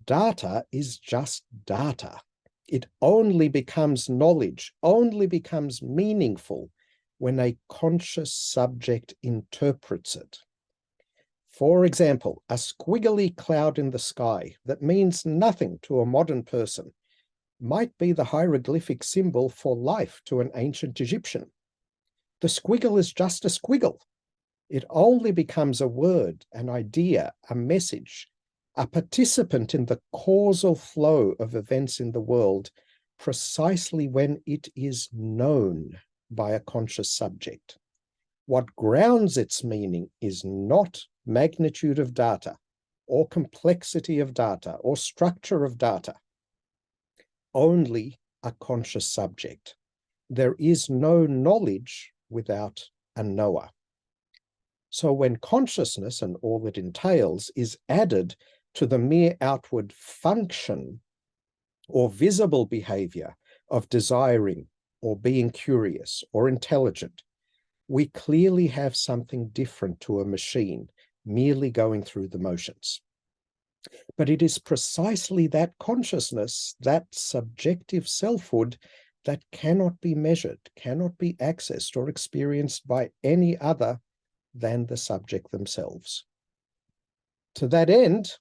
Data is just data. It only becomes knowledge, only becomes meaningful when a conscious subject interprets it. For example, a squiggly cloud in the sky that means nothing to a modern person might be the hieroglyphic symbol for life to an ancient Egyptian. The squiggle is just a squiggle. It only becomes a word, an idea, a message, a participant in the causal flow of events in the world precisely when it is known by a conscious subject. What grounds its meaning is not magnitude of data, or complexity of data, or structure of data. Only a conscious subject. There is no knowledge without a knower. So when consciousness and all it entails is added to the mere outward function or visible behavior of desiring or being curious or intelligent, we clearly have something different to a machine merely going through the motions. But it is precisely that consciousness, that subjective selfhood, that cannot be measured, cannot be accessed or experienced by any other than the subject themselves. To that end,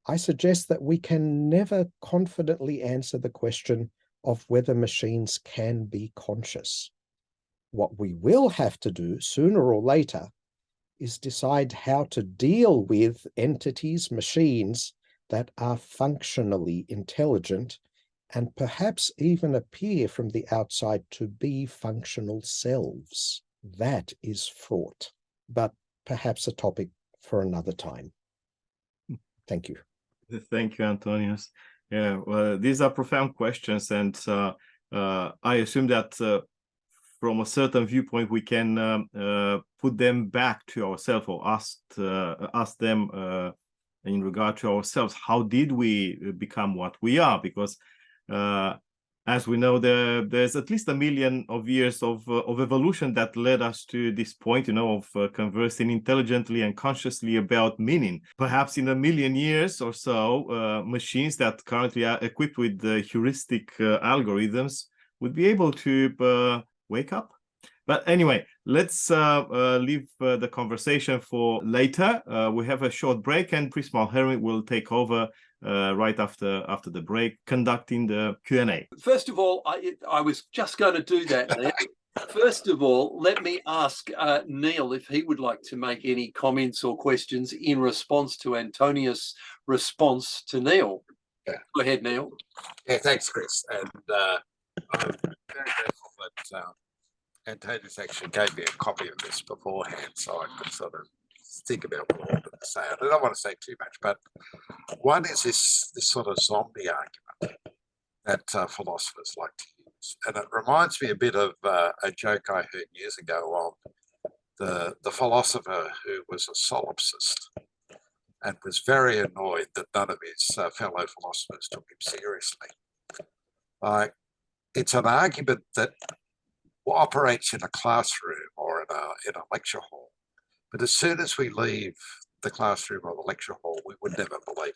I suggest that we can never confidently answer the question of whether machines can be conscious. What we will have to do sooner or later is decide how to deal with entities, machines that are functionally intelligent and perhaps even appear from the outside to be functional selves. That is fraught, but perhaps a topic for another time. Thank you. Thank you, Antonius. Yeah, well, these are profound questions, and I assume that from a certain viewpoint, we can put them back to ourselves or ask them in regard to ourselves. How did we become what we are? Because as we know, there's at least 1 million years of evolution that led us to this point, of conversing intelligently and consciously about meaning. Perhaps in 1 million years or so, machines that currently are equipped with heuristic algorithms would be able to wake up. But anyway, let's leave the conversation for later. We have a short break, and Chris Mulherry will take over right after the break, conducting the Q&A. First of all, I was just going to do that now. First of all, let me ask Neil if he would like to make any comments or questions in response to Antonius' response to Neil. Yeah. Go ahead, Neil. Yeah, thanks, Chris. And I'm very grateful that Antonius actually gave me a copy of this beforehand so I could sort of think about what I wanted to say. I don't want to say too much, but one is this sort of zombie argument that philosophers like to use. And it reminds me a bit of a joke I heard years ago of the philosopher who was a solipsist and was very annoyed that none of his fellow philosophers took him seriously. It's an argument that operates in a classroom or in a lecture hall. But as soon as we leave the classroom or the lecture hall, we would never believe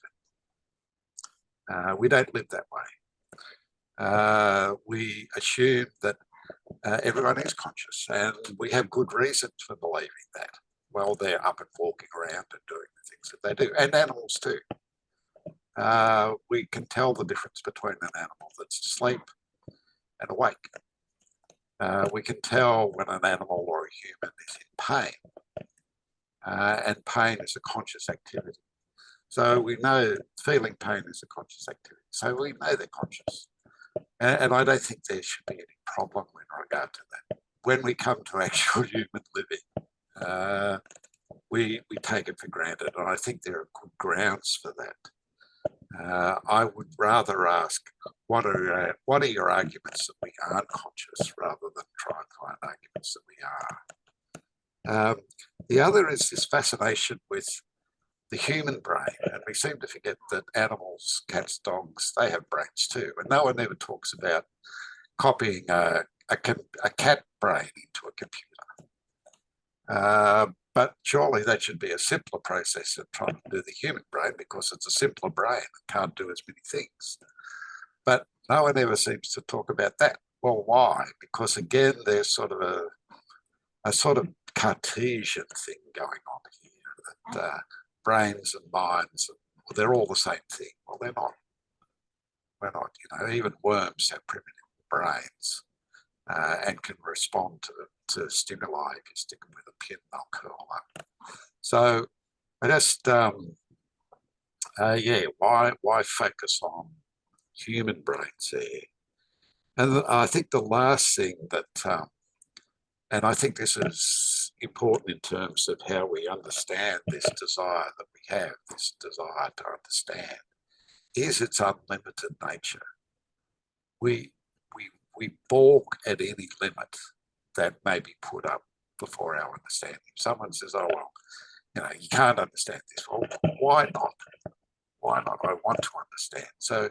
it. We don't live that way. We assume that everyone is conscious, and we have good reasons for believing that. Well, they're up and walking around and doing the things that they do, and animals too. We can tell the difference between an animal that's asleep and awake. We can tell when an animal or a human is in pain, and pain is a conscious activity. So we know feeling pain is a conscious activity. So we know they're conscious. And I don't think there should be any problem in regard to that. When we come to actual human living, we take it for granted. And I think there are good grounds for that. I would rather ask, what are your arguments that we aren't conscious, rather than try and find arguments that we are. The other is this fascination with the human brain, and we seem to forget that animals, cats, dogs, they have brains too, and no one ever talks about copying a cat brain into a computer. But surely that should be a simpler process than trying to do the human brain, because it's a simpler brain and can't do as many things. But no one ever seems to talk about that. Well, why? Because again, there's sort of a sort of Cartesian thing going on here, that brains and minds, they're all the same thing. Well, they're not. We're not, even worms have primitive brains and can respond to stimuli. If you stick them with a pin, they'll curl up. So I just, why focus on human brains there? And I think the last thing that, and I think this is important in terms of how we understand this desire that we have, this desire to understand, is its unlimited nature. We balk at any limit that may be put up before our understanding. If someone says, oh, well, you can't understand this. Well, why not? Why not? I want to understand. So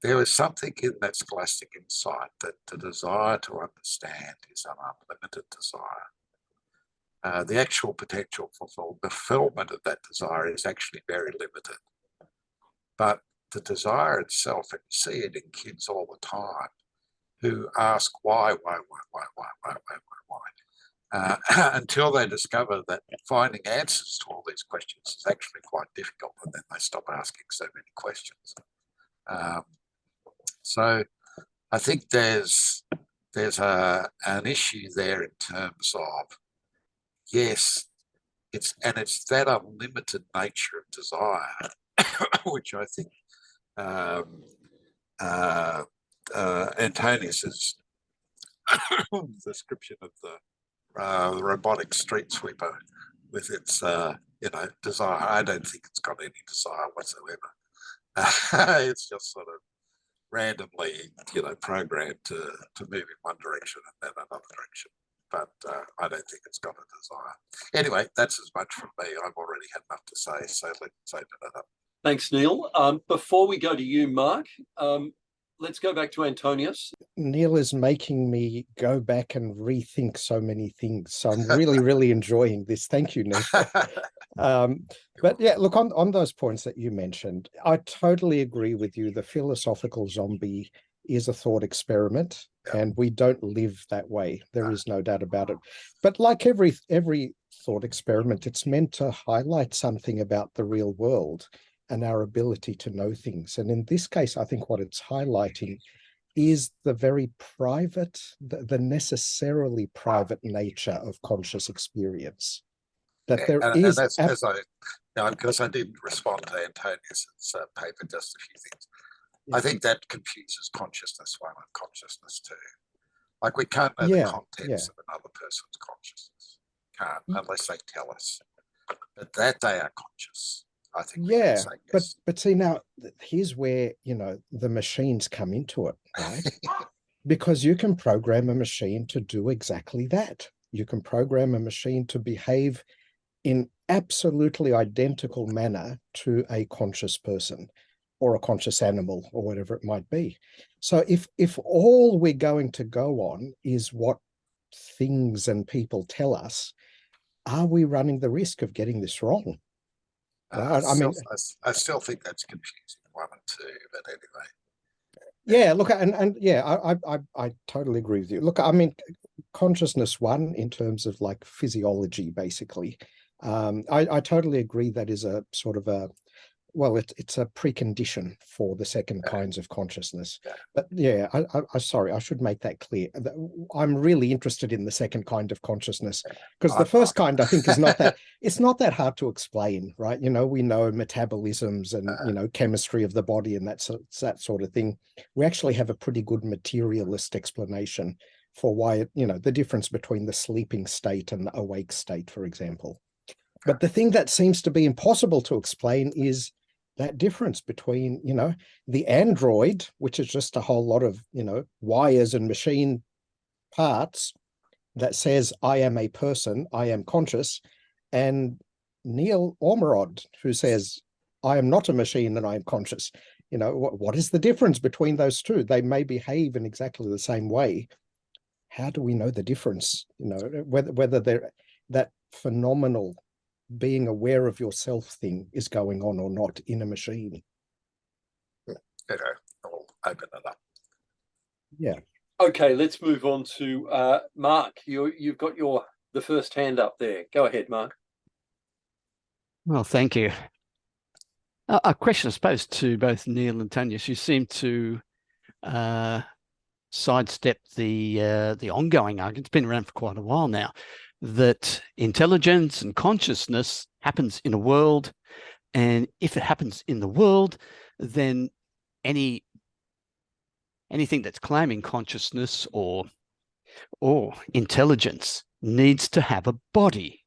there is something in that scholastic insight that the desire to understand is an unlimited desire. The actual potential fulfillment of that desire is actually very limited. But the desire itself, and you see it in kids all the time, who ask why, until they discover that finding answers to all these questions is actually quite difficult, and then they stop asking so many questions. So I think there's an issue there in terms of, yes, it's that unlimited nature of desire, which I think Antonius's description of the robotic street sweeper with its desire, I don't think it's got any desire whatsoever. It's just sort of randomly programmed to move in one direction and then another direction, but I don't think it's got a desire. Anyway, that's as much from me. I've already had enough to say, so let's open it up. Thanks, Neil. Before we go to you, Mark, let's go back to Antonius. Neil is making me go back and rethink so many things. So I'm really, really enjoying this. Thank you, Neil. But yeah, look, on those points that you mentioned, I totally agree with you. The philosophical zombie is a thought experiment, and we don't live that way. There is no doubt about it. But like every thought experiment, it's meant to highlight something about the real world and our ability to know things. And in this case, I think what it's highlighting is the very private, the necessarily private nature of conscious experience. That there is... And that's, because I didn't respond to Antonius's paper, just a few things. Yeah. I think that confuses consciousness one and consciousness two. Like, we can't know the contents of another person's consciousness. Can't, unless they tell us. But that they are conscious, I think. Yeah, but see, now here's where the machines come into it, right? Because you can program a machine to do exactly that. You can program a machine to behave in absolutely identical manner to a conscious person or a conscious animal or whatever it might be. So if all we're going to go on is what things and people tell us, are we running the risk of getting this wrong? I still think that's confusing, one and two, but anyway. Yeah, look, I totally agree with you. Look, I mean, consciousness one, in terms of like physiology, basically, I totally agree that is a sort of a, well, it's a precondition for the second kinds of consciousness. But yeah, I sorry, I should make that clear. I'm really interested in the second kind of consciousness, because the first kind, I think, is not that, it's not that hard to explain, right? We know metabolisms and, chemistry of the body and that sort of thing. We actually have a pretty good materialist explanation for why, the difference between the sleeping state and the awake state, for example. But the thing that seems to be impossible to explain is that difference between, the android, which is just a whole lot of, wires and machine parts that says, I am a person, I am conscious, and Neil Ormerod, who says, I am not a machine and I am conscious. What is the difference between those two? They may behave in exactly the same way. How do we know the difference? Whether they're that phenomenal being aware of yourself thing is going on or not in a machine. I'll open it up. Yeah. Okay, let's move on to Mark. You've got the first hand up there. Go ahead, Mark. Well, thank you. A question, I suppose, to both Neil and Tanya. You seem to sidestep the ongoing argument. It's been around for quite a while now, that intelligence and consciousness happens in a world, and if it happens in the world, then anything that's claiming consciousness or intelligence needs to have a body.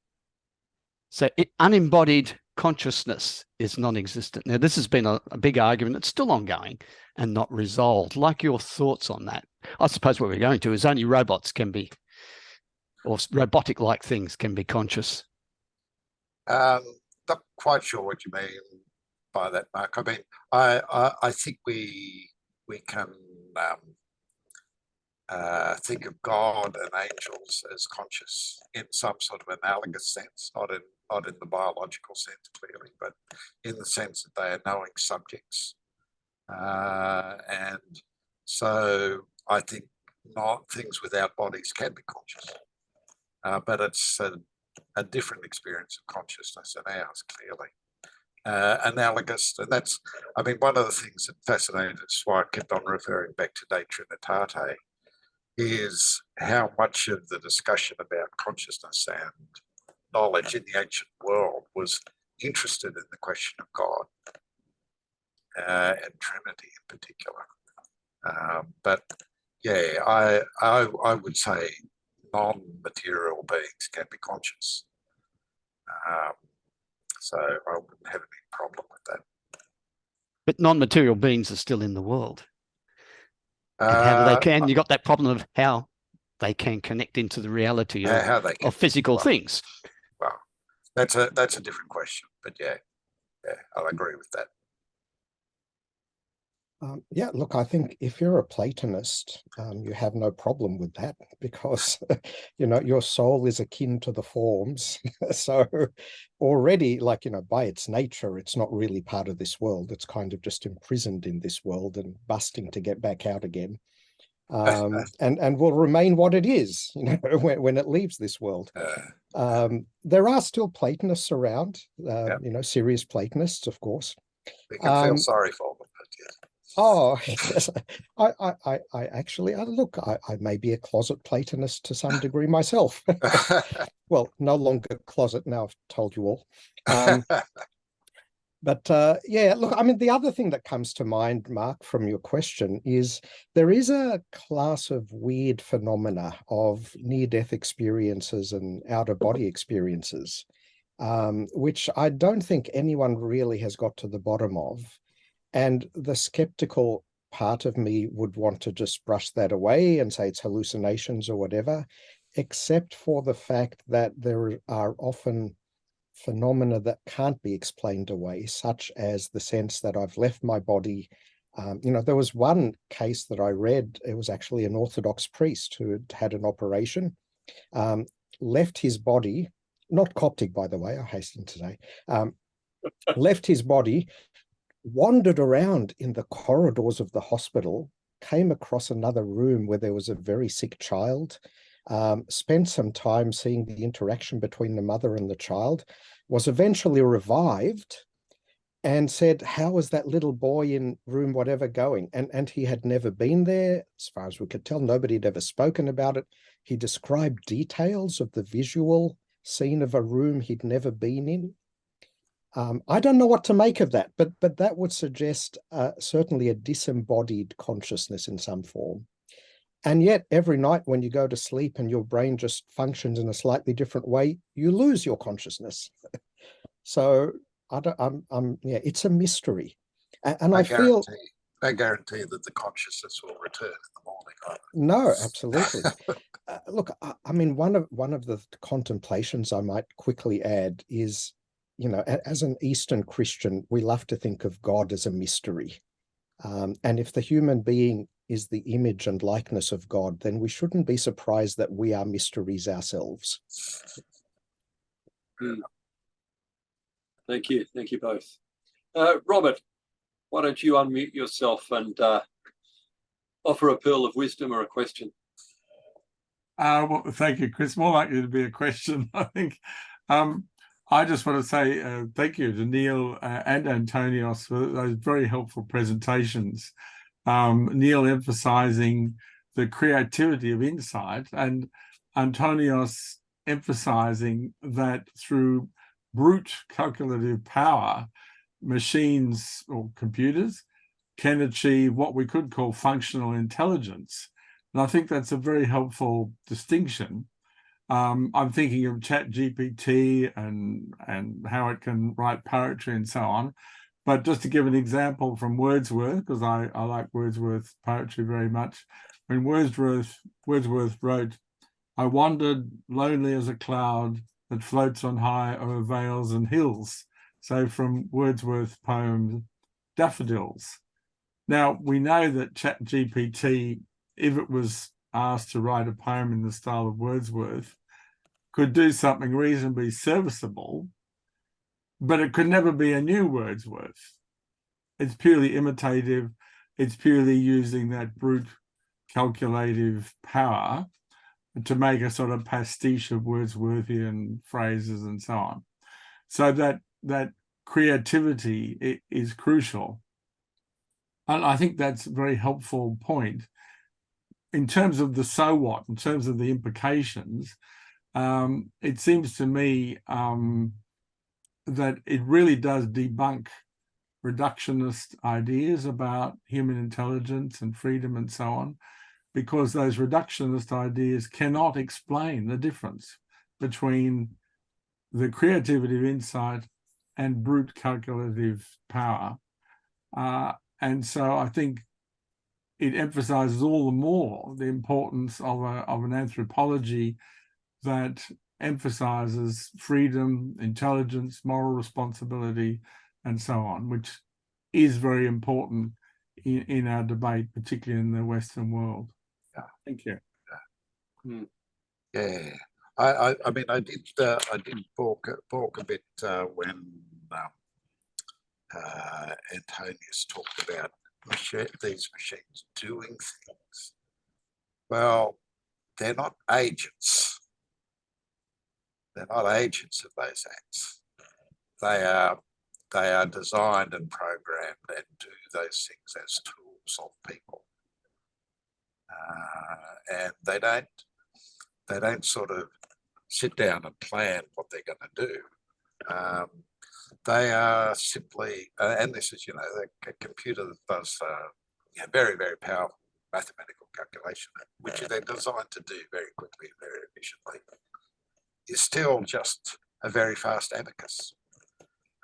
So unembodied consciousness is non-existent. Now, this has been a big argument that's still ongoing and not resolved. Like your thoughts on that? I suppose what we're going to is only robots can be, or robotic-like things can be conscious. Not quite sure what you mean by that, Mark. I mean, I think we can think of God and angels as conscious in some sort of analogous sense, not in the biological sense clearly, but in the sense that they are knowing subjects. And so I think not things without bodies can be conscious, but it's a different experience of consciousness than ours, clearly. Analogous, and that's, I mean, one of the things that fascinated us, why I kept on referring back to De Trinitate, is how much of the discussion about consciousness and knowledge in the ancient world was interested in the question of God and Trinity in particular. But yeah, I would say non-material beings can be conscious. So I wouldn't have any problem with that. But non-material beings are still in the world. And how do they can? You got that problem of how they can connect into the reality of physical things. Well, that's a different question, but yeah, I'll agree with that. Yeah, look, I think if you're a Platonist, you have no problem with that because, your soul is akin to the forms. So already, by its nature, it's not really part of this world. It's kind of just imprisoned in this world and busting to get back out again. And will remain what it is, when it leaves this world. There are still Platonists around, serious Platonists, of course. We can feel sorry for them, but yeah. Oh, yes. I actually, look, I may be a closet Platonist to some degree myself. Well, no longer closet now, I've told you all. But yeah, look, I mean, the other thing that comes to mind, Mark, from your question is there is a class of weird phenomena of near-death experiences and out-of-body experiences, which I don't think anyone really has got to the bottom of. And the skeptical part of me would want to just brush that away and say it's hallucinations or whatever, except for the fact that there are often phenomena that can't be explained away, such as the sense that I've left my body. There was one case that I read, it was actually an Orthodox priest who had an operation, left his body, not Coptic, by the way, I hasten to say, left his body, wandered around in the corridors of the hospital, came across another room where there was a very sick child, spent some time seeing the interaction between the mother and the child, was eventually revived and said, how is that little boy in room whatever going? And he had never been there, as far as we could tell. Nobody had ever spoken about it. He described details of the visual scene of a room he'd never been in. I don't know what to make of that, but that would suggest certainly a disembodied consciousness in some form. And yet every night when you go to sleep and your brain just functions in a slightly different way, you lose your consciousness. So yeah, it's a mystery. And I feel no guarantee that the consciousness will return in the morning. Either. No, absolutely. Look, I mean, one of the contemplations I might quickly add is, as an Eastern Christian, we love to think of God as a mystery. And if the human being is the image and likeness of God, then we shouldn't be surprised that we are mysteries ourselves. Thank you both. Robert, why don't you unmute yourself and offer a pearl of wisdom or a question? Well, thank you, Chris. More likely to be a question, I think. I just want to say thank you to Neil and Antonios for those very helpful presentations. Neil emphasizing the creativity of insight, and Antonios emphasizing that through brute calculative power, machines or computers can achieve what we could call functional intelligence. And I think that's a very helpful distinction. I'm thinking of ChatGPT and how it can write poetry and so on. But just to give an example from Wordsworth, because I like Wordsworth's poetry very much. When Wordsworth wrote, "I wandered lonely as a cloud that floats on high over vales and hills." So from Wordsworth's poem, Daffodils. Now, we know that ChatGPT, if it was asked to write a poem in the style of Wordsworth, could do something reasonably serviceable, but it could never be a new Wordsworth. It's purely imitative. It's purely using that brute calculative power to make a sort of pastiche of Wordsworthian phrases and so on. So that creativity is crucial. And I think that's a very helpful point. In terms of the so what, in terms of the implications, it seems to me that it really does debunk reductionist ideas about human intelligence and freedom and so on, because those reductionist ideas cannot explain the difference between the creativity of insight and brute calculative power. And so I think it emphasizes all the more the importance of an anthropology that emphasizes freedom, intelligence, moral responsibility, and so on, which is very important in our debate, particularly in the Western world. Yeah. Thank you. Yeah. I mean, I did balk a bit when Antonius talked about these machines doing things. Well, they're not agents. They're not agents of those acts. They are designed and programmed and do those things as tools of people, and they don't sort of sit down and plan what they're going to do. They are simply, and this is, a computer that does very, very powerful mathematical calculation, which they're designed to do very quickly and very efficiently, is still just a very fast abacus.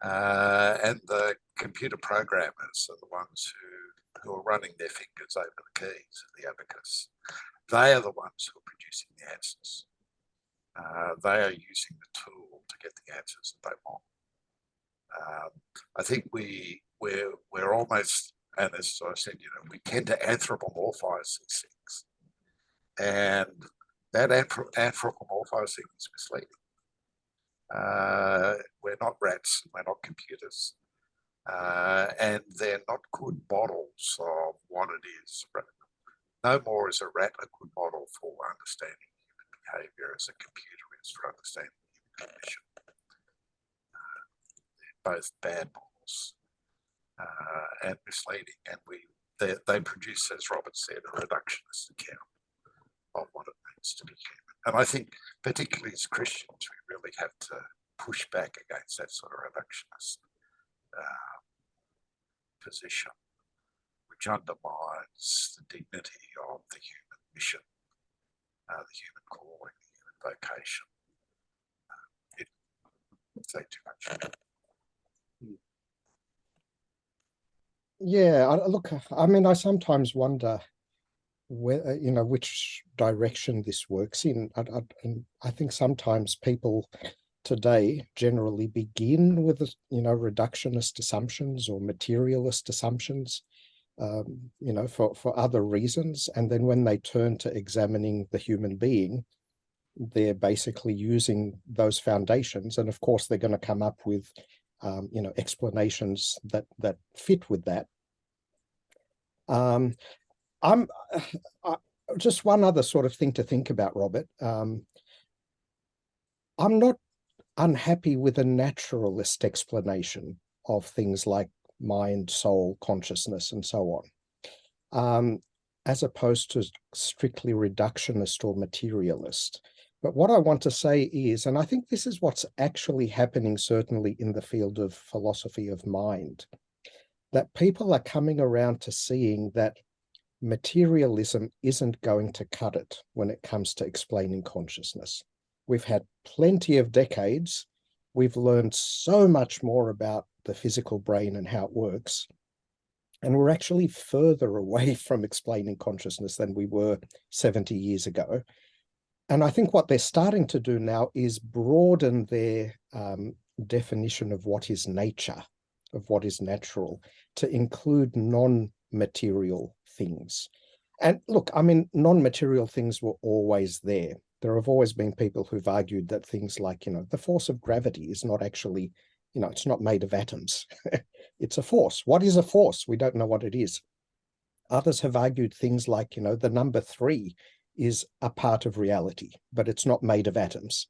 And the computer programmers are the ones who are running their fingers over the keys of the abacus. They are the ones who are producing the answers. They are using the tool to get the answers that they want. I think we're almost, and as I said, we tend to anthropomorphize these things, and that anthropomorphizing is misleading. We're not rats, we're not computers, and they're not good models of what it is. No more is a rat a good model for understanding human behavior as a computer is for understanding human cognition. Both bad models and misleading, and they produce, as Robert said, a reductionist account of what it means to be human. And I think, particularly as Christians, we really have to push back against that sort of reductionist position, which undermines the dignity of the human mission, the human calling, the human vocation. Say too much. Yeah, look, I mean, I sometimes wonder where, which direction this works in. And I think sometimes people today generally begin with, reductionist assumptions or materialist assumptions, for other reasons. And then when they turn to examining the human being, they're basically using those foundations. And of course, they're going to come up with, explanations that fit with that. Just one other sort of thing to think about, Robert. I'm not unhappy with a naturalist explanation of things like mind, soul, consciousness, and so on, as opposed to strictly reductionist or materialist. But what I want to say is, and I think this is what's actually happening, certainly in the field of philosophy of mind, that people are coming around to seeing that materialism isn't going to cut it when it comes to explaining consciousness. We've had plenty of decades. We've learned so much more about the physical brain and how it works. And we're actually further away from explaining consciousness than we were 70 years ago. And I think what they're starting to do now is broaden their definition of what is nature, of what is natural, to include non-material things. And look, I mean, non-material things were always there. There have always been people who've argued that things like, the force of gravity is not actually, it's not made of atoms. It's a force. What is a force? We don't know what it is. Others have argued things like, the number 3 is a part of reality, but it's not made of atoms.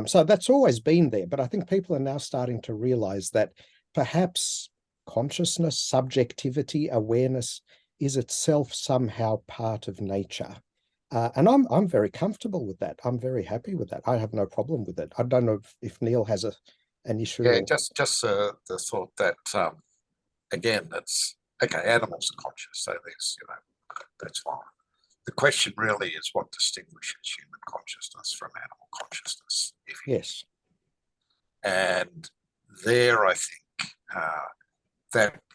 So that's always been there. But I think people are now starting to realize that perhaps consciousness, subjectivity, awareness is itself somehow part of nature. And I'm very comfortable with that. I'm very happy with that. I have no problem with it. I don't know if Neil has an issue. Yeah, just the thought that, again, it's, okay, animals are conscious, so there's, that's fine. The question really is what distinguishes human consciousness from animal consciousness. Yes. And there, I think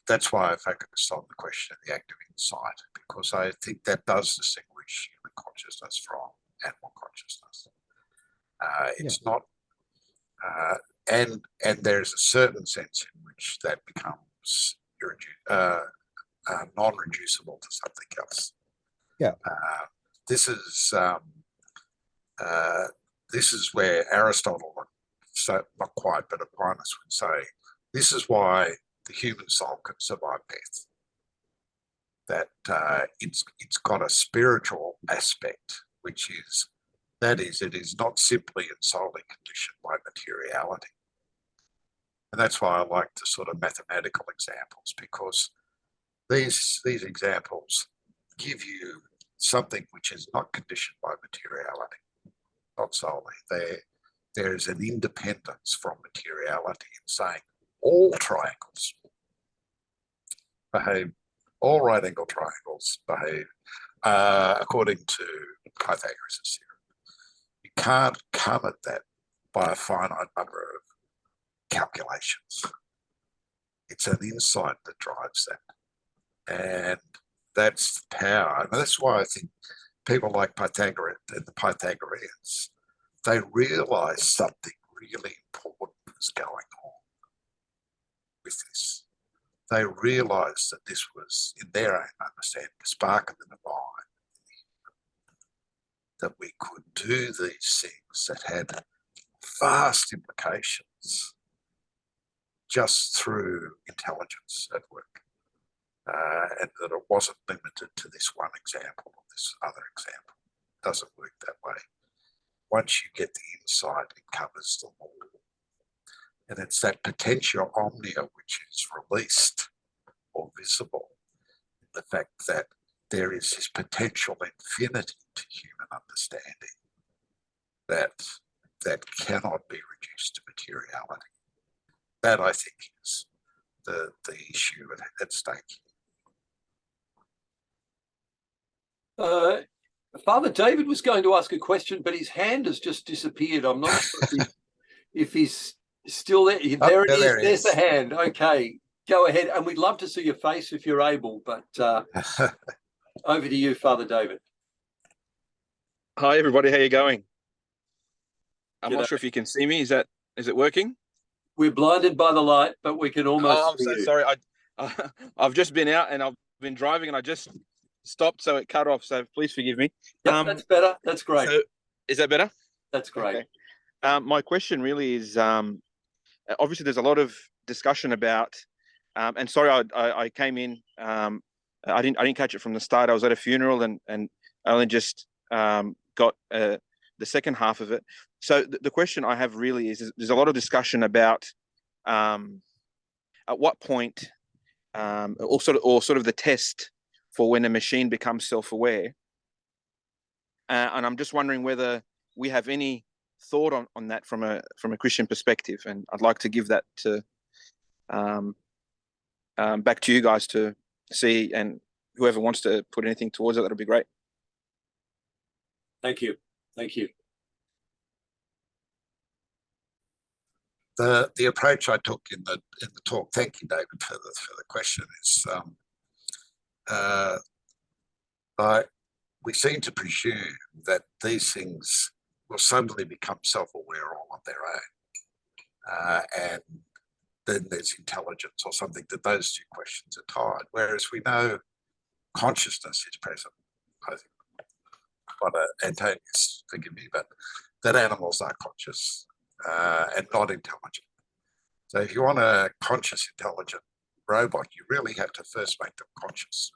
that's why I focused on the question of the active insight, because I think that does distinguish human consciousness from animal consciousness. It's not, and there's a certain sense in which that becomes non-reducible to something else. Yeah. This is where Aristotle, so not quite, but Aquinas would say, this is why the human soul can survive death. That it's got a spiritual aspect, which is, that is, it is not simply and solely conditioned by materiality. And that's why I like the sort of mathematical examples, because these examples give you something which is not conditioned by materiality, not solely. There is an independence from materiality in saying all triangles behave, all right angle triangles behave according to Pythagoras' theorem. You can't come at that by a finite number of calculations. It's an insight that drives that. And that's the power. And that's why I think people like Pythagoras and the Pythagoreans, they realized something really important was going on with this. They realized that this was, in their own understanding, a spark of the divine, that we could do these things that had vast implications just through intelligence at work. And that it wasn't limited to this one example or this other example. It doesn't work that way. Once you get the insight, it covers them all. And it's that potential omnia which is released or visible, the fact that there is this potential infinity to human understanding that cannot be reduced to materiality. That, I think, is the issue at stake. Father David was going to ask a question, but his hand has just disappeared. I'm not sure if he's Still there? There it is. there it There's the is. hand. Okay, go ahead. And we'd love to see your face if you're able, but over to you, Father David. Hi, everybody. How you going? I'm G'day. not sure if you can see me. Is it working? We're blinded by the light, but we can almost Oh, I'm see so you. sorry. I've just been out and I've been driving and I just stopped, so it cut off. So please forgive me. Yep, that's better. That's great. So, is that better? That's great. Okay. My question really is, obviously there's a lot of discussion about, and sorry, I came in, I didn't catch it from the start. I was at a funeral and I only just got the second half of it. So the question I have really is there's a lot of discussion about at what point, or sort of the test for when a machine becomes self-aware. And I'm just wondering whether we have any thought on that from a Christian perspective, and I'd like to give that to back to you guys to see, and whoever wants to put anything towards it, that'll be great. Thank you. Thank you. The approach I took in the talk, thank you, David, for the question, is we seem to presume that these things will suddenly become self-aware all on their own, and then there's intelligence or something, that those two questions are tied. Whereas we know consciousness is present. I think, Antonius, forgive me, but that animals are conscious and not intelligent. So if you want a conscious, intelligent robot, you really have to first make them conscious.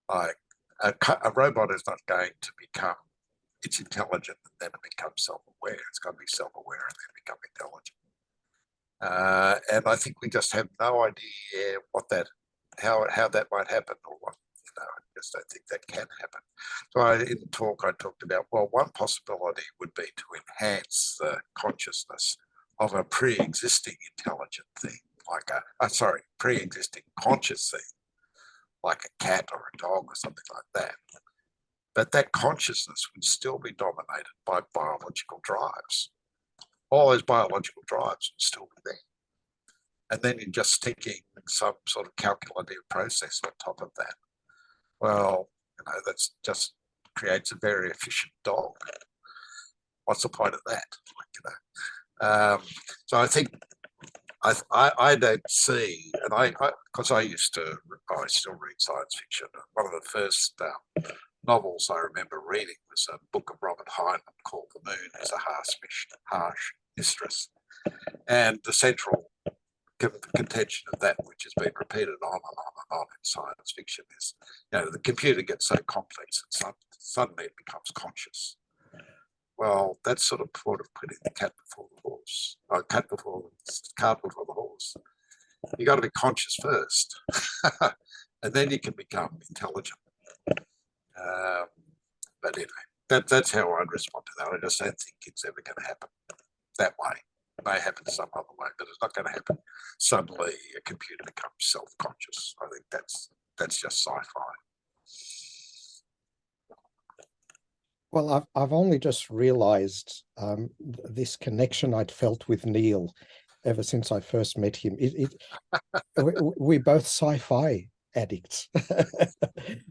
Like a robot is not going to become, it's intelligent and then it becomes self-aware. It's going to be self-aware and then become intelligent. And I think we just have no idea what that, how that might happen, or what, I just don't think that can happen. So in the talk I talked about, well, one possibility would be to enhance the consciousness of a pre-existing intelligent thing, like pre-existing conscious thing, like a cat or a dog or something like that. But that consciousness would still be dominated by biological drives. All those biological drives would still be there. And then you're just sticking some sort of calculative process on top of that. Well, that's just creates a very efficient dog. What's the point of that? So I think I don't see, and because I still read science fiction. One of the first novels I remember reading was a book of Robert Heinlein called The Moon is a Harsh Mistress. And the central contention of that, which has been repeated on and on and on in science fiction, is, the computer gets so complex and suddenly it becomes conscious. Well, that's sort of putting the cat before the horse, or cart before the horse. You got to be conscious first, and then you can become intelligent. But anyway, that's how I'd respond to that. I just don't think it's ever going to happen that way. It may happen some other way, but it's not going to happen suddenly. A computer becomes self-conscious. I think that's just sci-fi. Well, I've only just realized this connection I'd felt with Neil ever since I first met him. We're both sci-fi addicts.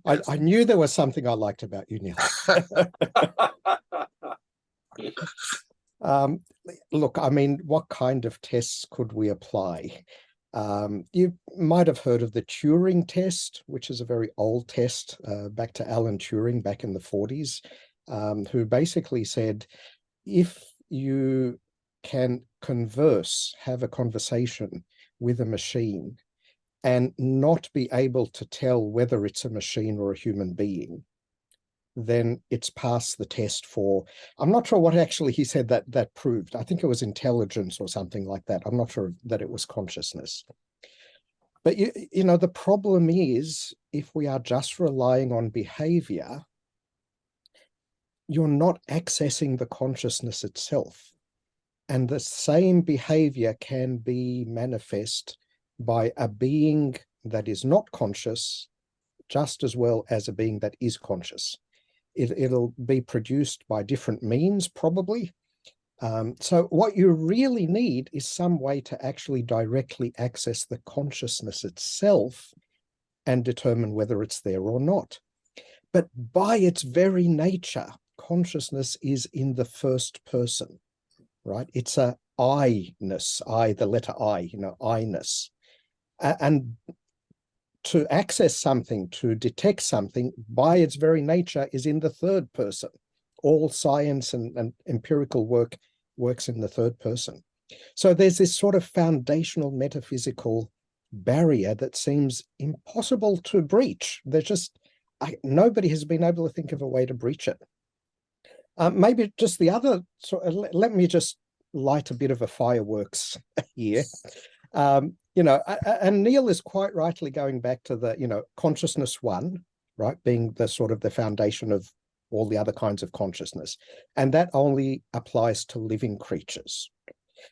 I knew there was something I liked about you, Neil. Look, I mean, what kind of tests could we apply? You might have heard of the Turing test, which is a very old test, back to Alan Turing back in the 40s. Who basically said, if you can have a conversation with a machine and not be able to tell whether it's a machine or a human being, then it's passed the test for, I'm not sure what actually he said that proved. I think it was intelligence or something like that. I'm not sure that it was consciousness. But the problem is, if we are just relying on behavior, you're not accessing the consciousness itself. And the same behavior can be manifest by a being that is not conscious just as well as a being that is conscious. It'll be produced by different means, probably, So what you really need is some way to actually directly access the consciousness itself and determine whether it's there or not. But by its very nature, consciousness is in the first person, right? It's a I-ness, the letter I, I-ness. And to access something, to detect something, by its very nature is in the third person. All science and empirical work works in the third person. So there's this sort of foundational metaphysical barrier that seems impossible to breach. There's just, nobody has been able to think of a way to breach it. Maybe just the other, let me just light a bit of a fireworks here. And Neil is quite rightly going back to the, consciousness one, right, being the sort of the foundation of all the other kinds of consciousness. And that only applies to living creatures.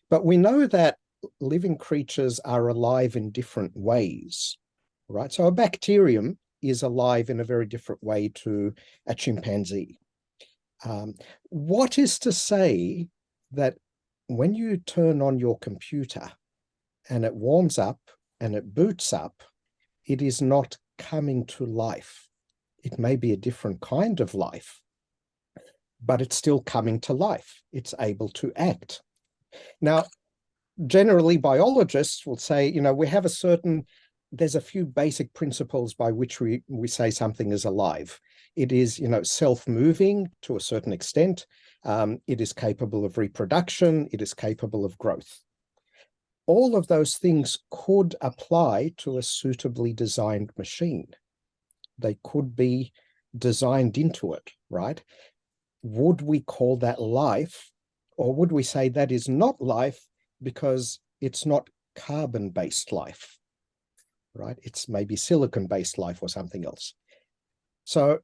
But we know that living creatures are alive in different ways, right? So a bacterium is alive in a very different way to a chimpanzee. What is to say that when you turn on your computer and it warms up and it boots up, it is not coming to life? It may be a different kind of life, but it's still coming to life. It's able to act. Now, generally, biologists will say, we have there's a few basic principles by which we say something is alive. It is, self-moving to a certain extent. It is capable of reproduction. It is capable of growth. All of those things could apply to a suitably designed machine. They could be designed into it, right? Would we call that life, or would we say that is not life because it's not carbon-based life, right? It's maybe silicon-based life or something else. So,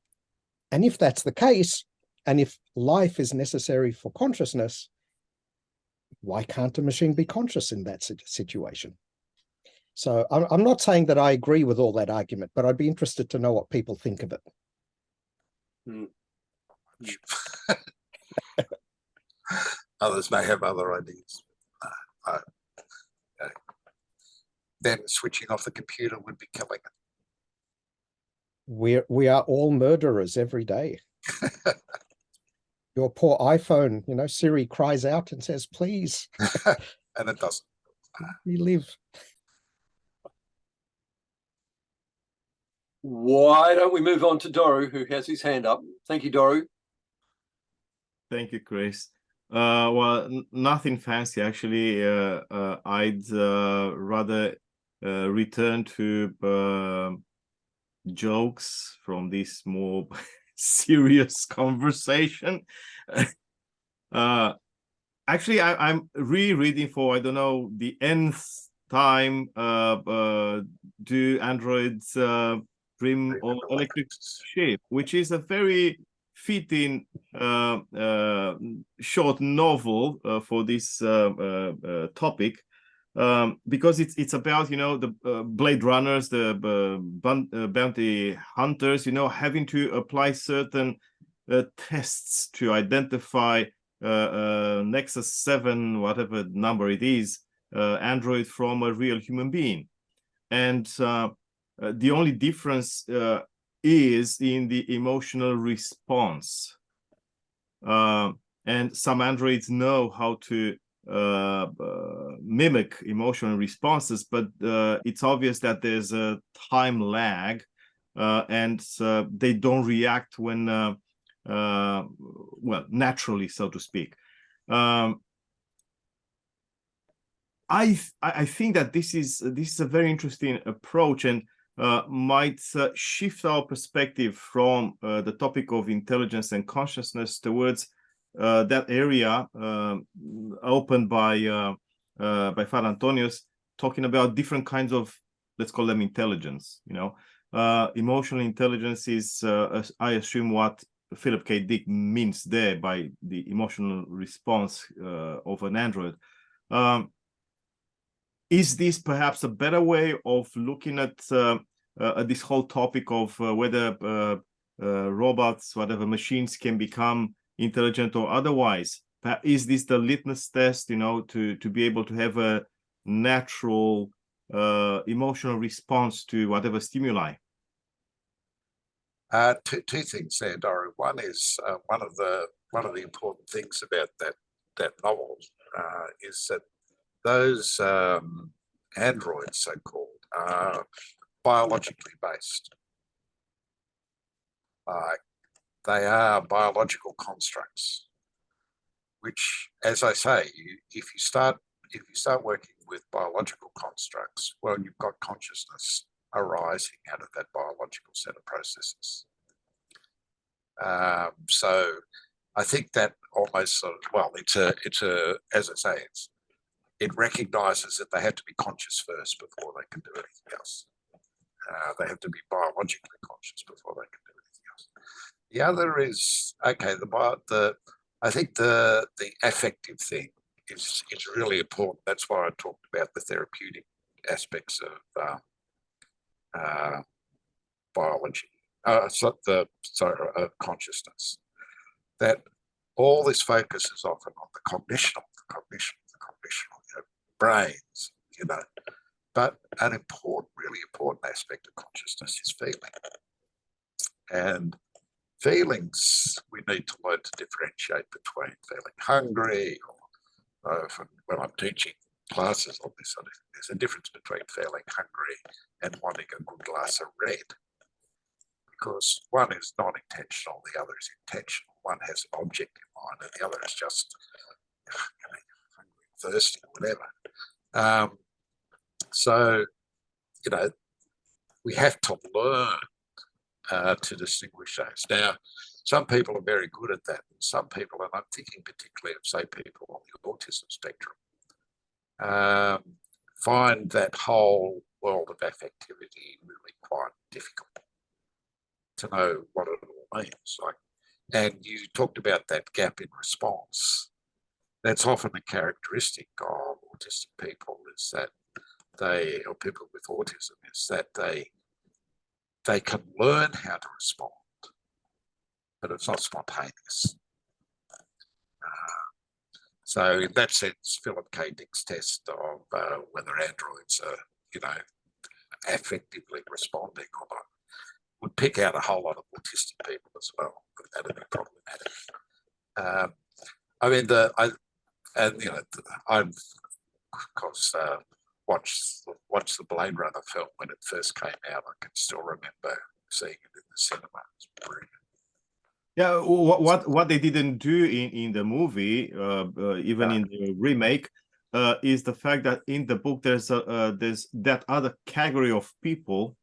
and if that's the case, and if life is necessary for consciousness, why can't a machine be conscious in that situation? So I'm not saying that I agree with all that argument, but I'd be interested to know what people think of it. Others may have other ideas. Then switching off the computer would be killing it. We are all murderers every day. Your poor iPhone, Siri cries out and says, please. And it doesn't. We live. Why don't we move on to Doru, who has his hand up? Thank you, Doru. Thank you, Chris. Well, nothing fancy, actually. I'd rather return to jokes from this more serious conversation. Actually, I'm rereading for, I don't know, the nth time, do androids dream of electric sheep, which is a very fitting short novel for this topic, because it's about, the Blade Runners, the bounty hunters, having to apply certain tests to identify Nexus 7, whatever number it is, android from a real human being. And the only difference is in the emotional response. And some androids know how to mimic emotional responses, but it's obvious that there's a time lag, and they don't react when, well, naturally, so to speak. I think that this is a very interesting approach, and might shift our perspective from the topic of intelligence and consciousness towards that area opened by Father Antonius, talking about different kinds of, let's call them intelligence. Emotional intelligence is, I assume, what Philip K. Dick means there by the emotional response of an android. Is this perhaps a better way of looking at this whole topic of whether robots, whatever machines, can become intelligent or otherwise? is this the litmus test, you know, to be able to have a natural emotional response to whatever stimuli? Two things there, Dory. One is one of the important things about that novel is that those androids, so-called, are biologically based. They are biological constructs, which, as I say, if you start working with biological constructs, well, you've got consciousness arising out of that biological set of processes. So I think that almost sort of, well, it's a as I say, it recognizes that they have to be conscious first before they can do anything else. They have to be biologically conscious before they can do anything else. The other is, okay, I think the affective thing is really important. That's why I talked about the therapeutic aspects of biology, of consciousness. That all this focus is often on the cognition, brains, you know. But an really important aspect of consciousness is feeling. And feelings, we need to learn to differentiate between feeling hungry, or when I'm teaching classes on this, there's a difference between feeling hungry and wanting a good glass of red. Because one is non-intentional, the other is intentional. One has an object in mind, and the other is just hungry, thirsty, whatever. So, you know, we have to learn to distinguish those. Now, some people are very good at that, and some people, and I'm thinking particularly of, say, people on the autism spectrum, find that whole world of affectivity really quite difficult to know what it all means. Like, and you talked about that gap in response. That's often a characteristic of autistic people, is that or people with autism, is that they can learn how to respond, but it's not spontaneous. So in that sense, Philip K. Dick's test of whether androids are, you know, affectively responding or not would pick out a whole lot of autistic people as well. That would be problematic. I mean, I've of course watched the Blade Runner film when it first came out. I can still remember seeing it in the cinema. It's brilliant. Yeah, what they didn't do in the movie, even in the remake, is the fact that in the book there's that other category of people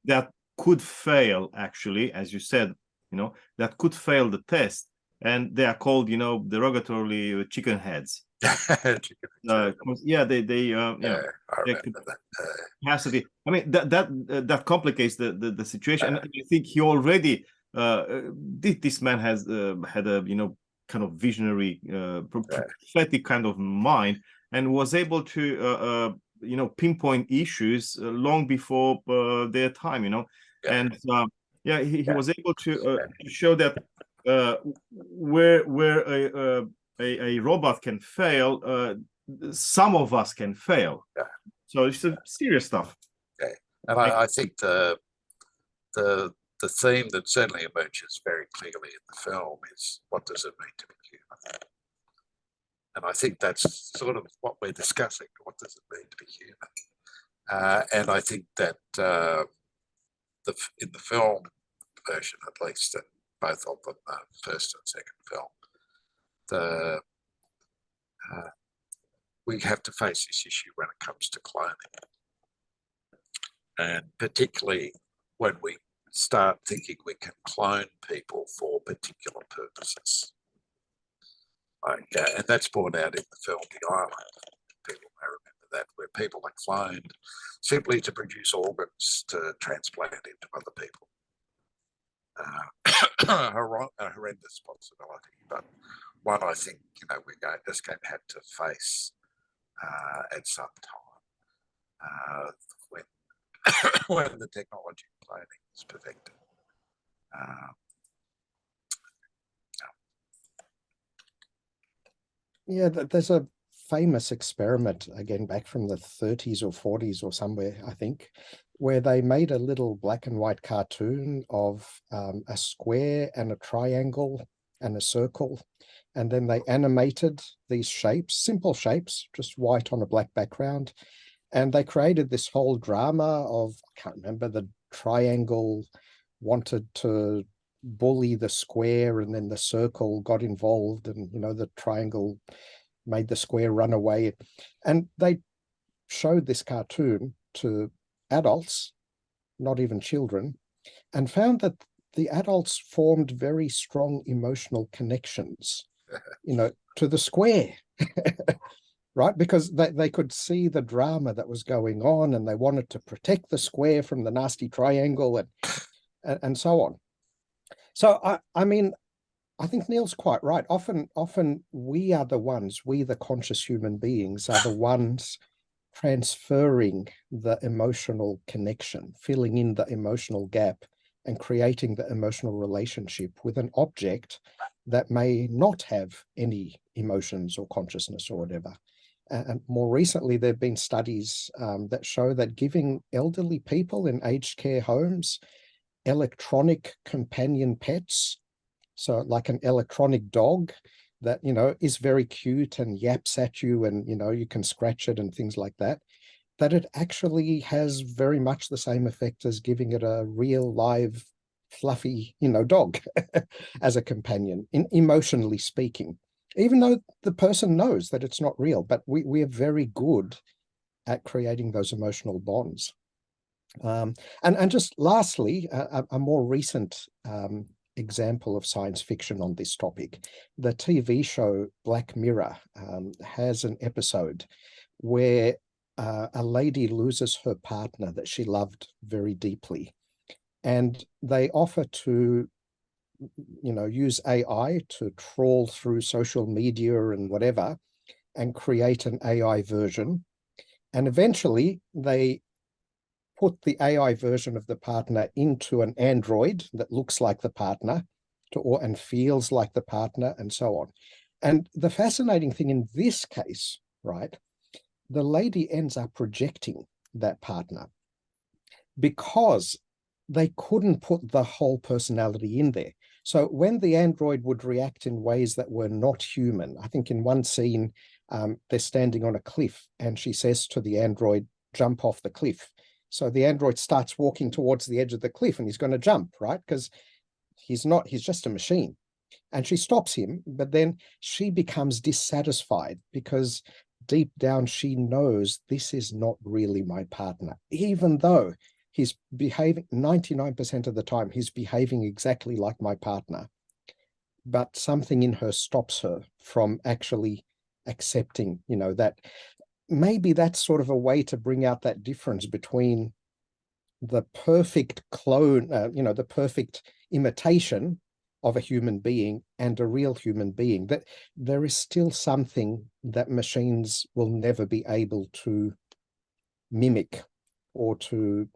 that could fail, actually, as you said, you know, that could fail the test, and they are called, you know, derogatorily chicken heads. Yeah, capacity. I mean, that complicates the situation. And I think he already this man has had a, you know, kind of visionary, prophetic kind of mind, and was able to you know, pinpoint issues long before their time, you know. And he was able to show that where a robot can fail, some of us can fail. So it's serious stuff. And I think the theme that certainly emerges very clearly in the film is, what does it mean to be human? And I think that's sort of what we're discussing. What does it mean to be human? And I think that in the film version, at least, and both of them, first and second film, we have to face this issue when it comes to cloning. And particularly when we start thinking we can clone people for particular purposes. And that's brought out in the film The Island. People may remember that, where people are cloned simply to produce organs to transplant into other people. A horrendous possibility, but one I think, you know, we're just going to have to face at some time when the technology of cloning is perfected. Yeah, there's a famous experiment, again, back from the 30s or 40s or somewhere, I think, where they made a little black and white cartoon of a square and a triangle and a circle. And then they animated these shapes, simple shapes, just white on a black background. And they created this whole drama of, I can't remember, the triangle wanted to bully the square, and then the circle got involved, and the triangle made the square run away. And they showed this cartoon to adults, not even children, and found that the adults formed very strong emotional connections, to the square. Right? Because they could see the drama that was going on, and they wanted to protect the square from the nasty triangle, and so on. So I mean, I think Neil's quite right. Often we are the ones, we the conscious human beings are the ones transferring the emotional connection, filling in the emotional gap, and creating the emotional relationship with an object that may not have any emotions or consciousness or whatever. And more recently, there have been studies that show that giving elderly people in aged care homes electronic companion pets, so like an electronic dog that, is very cute and yaps at you, and, you can scratch it and things like that, that it actually has very much the same effect as giving it a real live fluffy, dog as a companion, emotionally speaking, even though the person knows that it's not real. But we are very good at creating those emotional bonds. And just lastly, a more recent example of science fiction on this topic, the TV show Black Mirror has an episode where a lady loses her partner that she loved very deeply, and they offer to use AI to trawl through social media and whatever and create an AI version. And eventually they put the AI version of the partner into an android that looks like the partner and feels like the partner, and so on. And the fascinating thing in this case, right, the lady ends up rejecting that partner because they couldn't put the whole personality in there. So when the android would react in ways that were not human, I think in one scene, they're standing on a cliff and she says to the android, jump off the cliff. So the android starts walking towards the edge of the cliff and he's going to jump, right? Because he's just a machine. And she stops him, but then she becomes dissatisfied because deep down she knows this is not really my partner, even though he's behaving 99% of the time, he's behaving exactly like my partner. But something in her stops her from actually accepting, that maybe that's sort of a way to bring out that difference between the perfect clone, the perfect imitation of a human being and a real human being, that there is still something that machines will never be able to mimic or to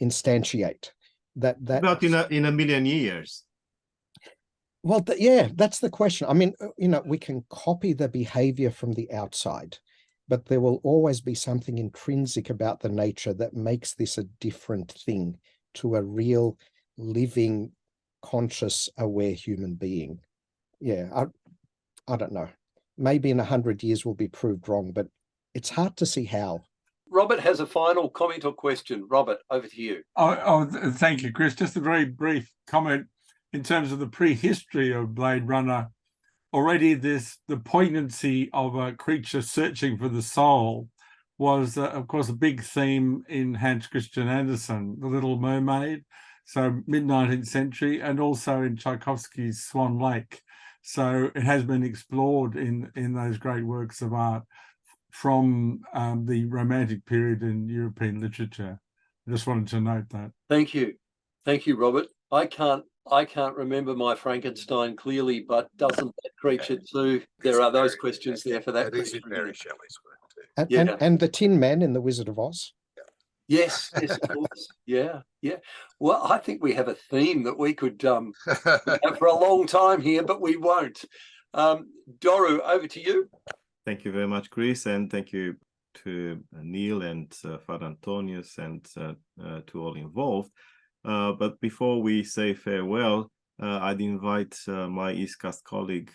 instantiate. That About in a million years. Well, yeah, that's the question. I mean, we can copy the behavior from the outside, but there will always be something intrinsic about the nature that makes this a different thing to a real, living, conscious, aware human being. Yeah, I don't know. Maybe in 100 years we'll be proved wrong, but it's hard to see how. Robert has a final comment or question. Robert, over to you. Oh, thank you, Chris. Just a very brief comment in terms of the prehistory of Blade Runner. Already the poignancy of a creature searching for the soul was, of course, a big theme in Hans Christian Andersen, The Little Mermaid, so mid-19th century, and also in Tchaikovsky's Swan Lake. So it has been explored in those great works of art from the Romantic period in European literature. I just wanted to note that. Thank you. Thank you, Robert. I can't remember my Frankenstein clearly, but doesn't that creature too? There are those questions there for that. That is in Mary Shelley's work too. And the Tin Man in The Wizard of Oz. Yes, of course. Yeah. Well, I think we have a theme that we could have for a long time here, but we won't. Doru, over to you. Thank you very much, Chris, and thank you to Neil and Father Antonius and to all involved. But before we say farewell, I'd invite my ISCAST colleague,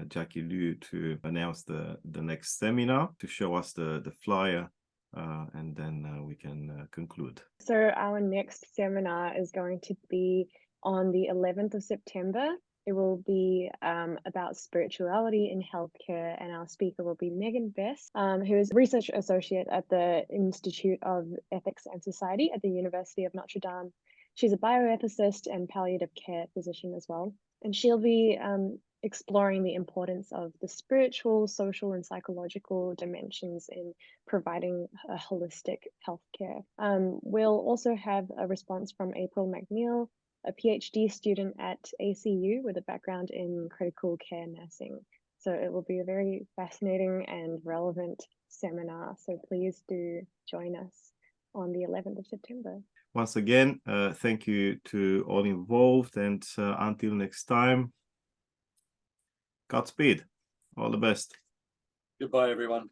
Jackie Liu, to announce the next seminar, to show us the flyer, and then we can conclude. So our next seminar is going to be on the 11th of September. It will be about spirituality in healthcare, and our speaker will be Megan Best, who is a research associate at the Institute of Ethics and Society at the University of Notre Dame. She's a bioethicist and palliative care physician as well, and she'll be exploring the importance of the spiritual, social, and psychological dimensions in providing a holistic healthcare. We'll also have a response from April McNeil, a PhD student at ACU with a background in critical care nursing. So it will be a very fascinating and relevant seminar. So please do join us on the 11th of September. Once again, thank you to all involved, and until next time, Godspeed. All the best. Goodbye, everyone.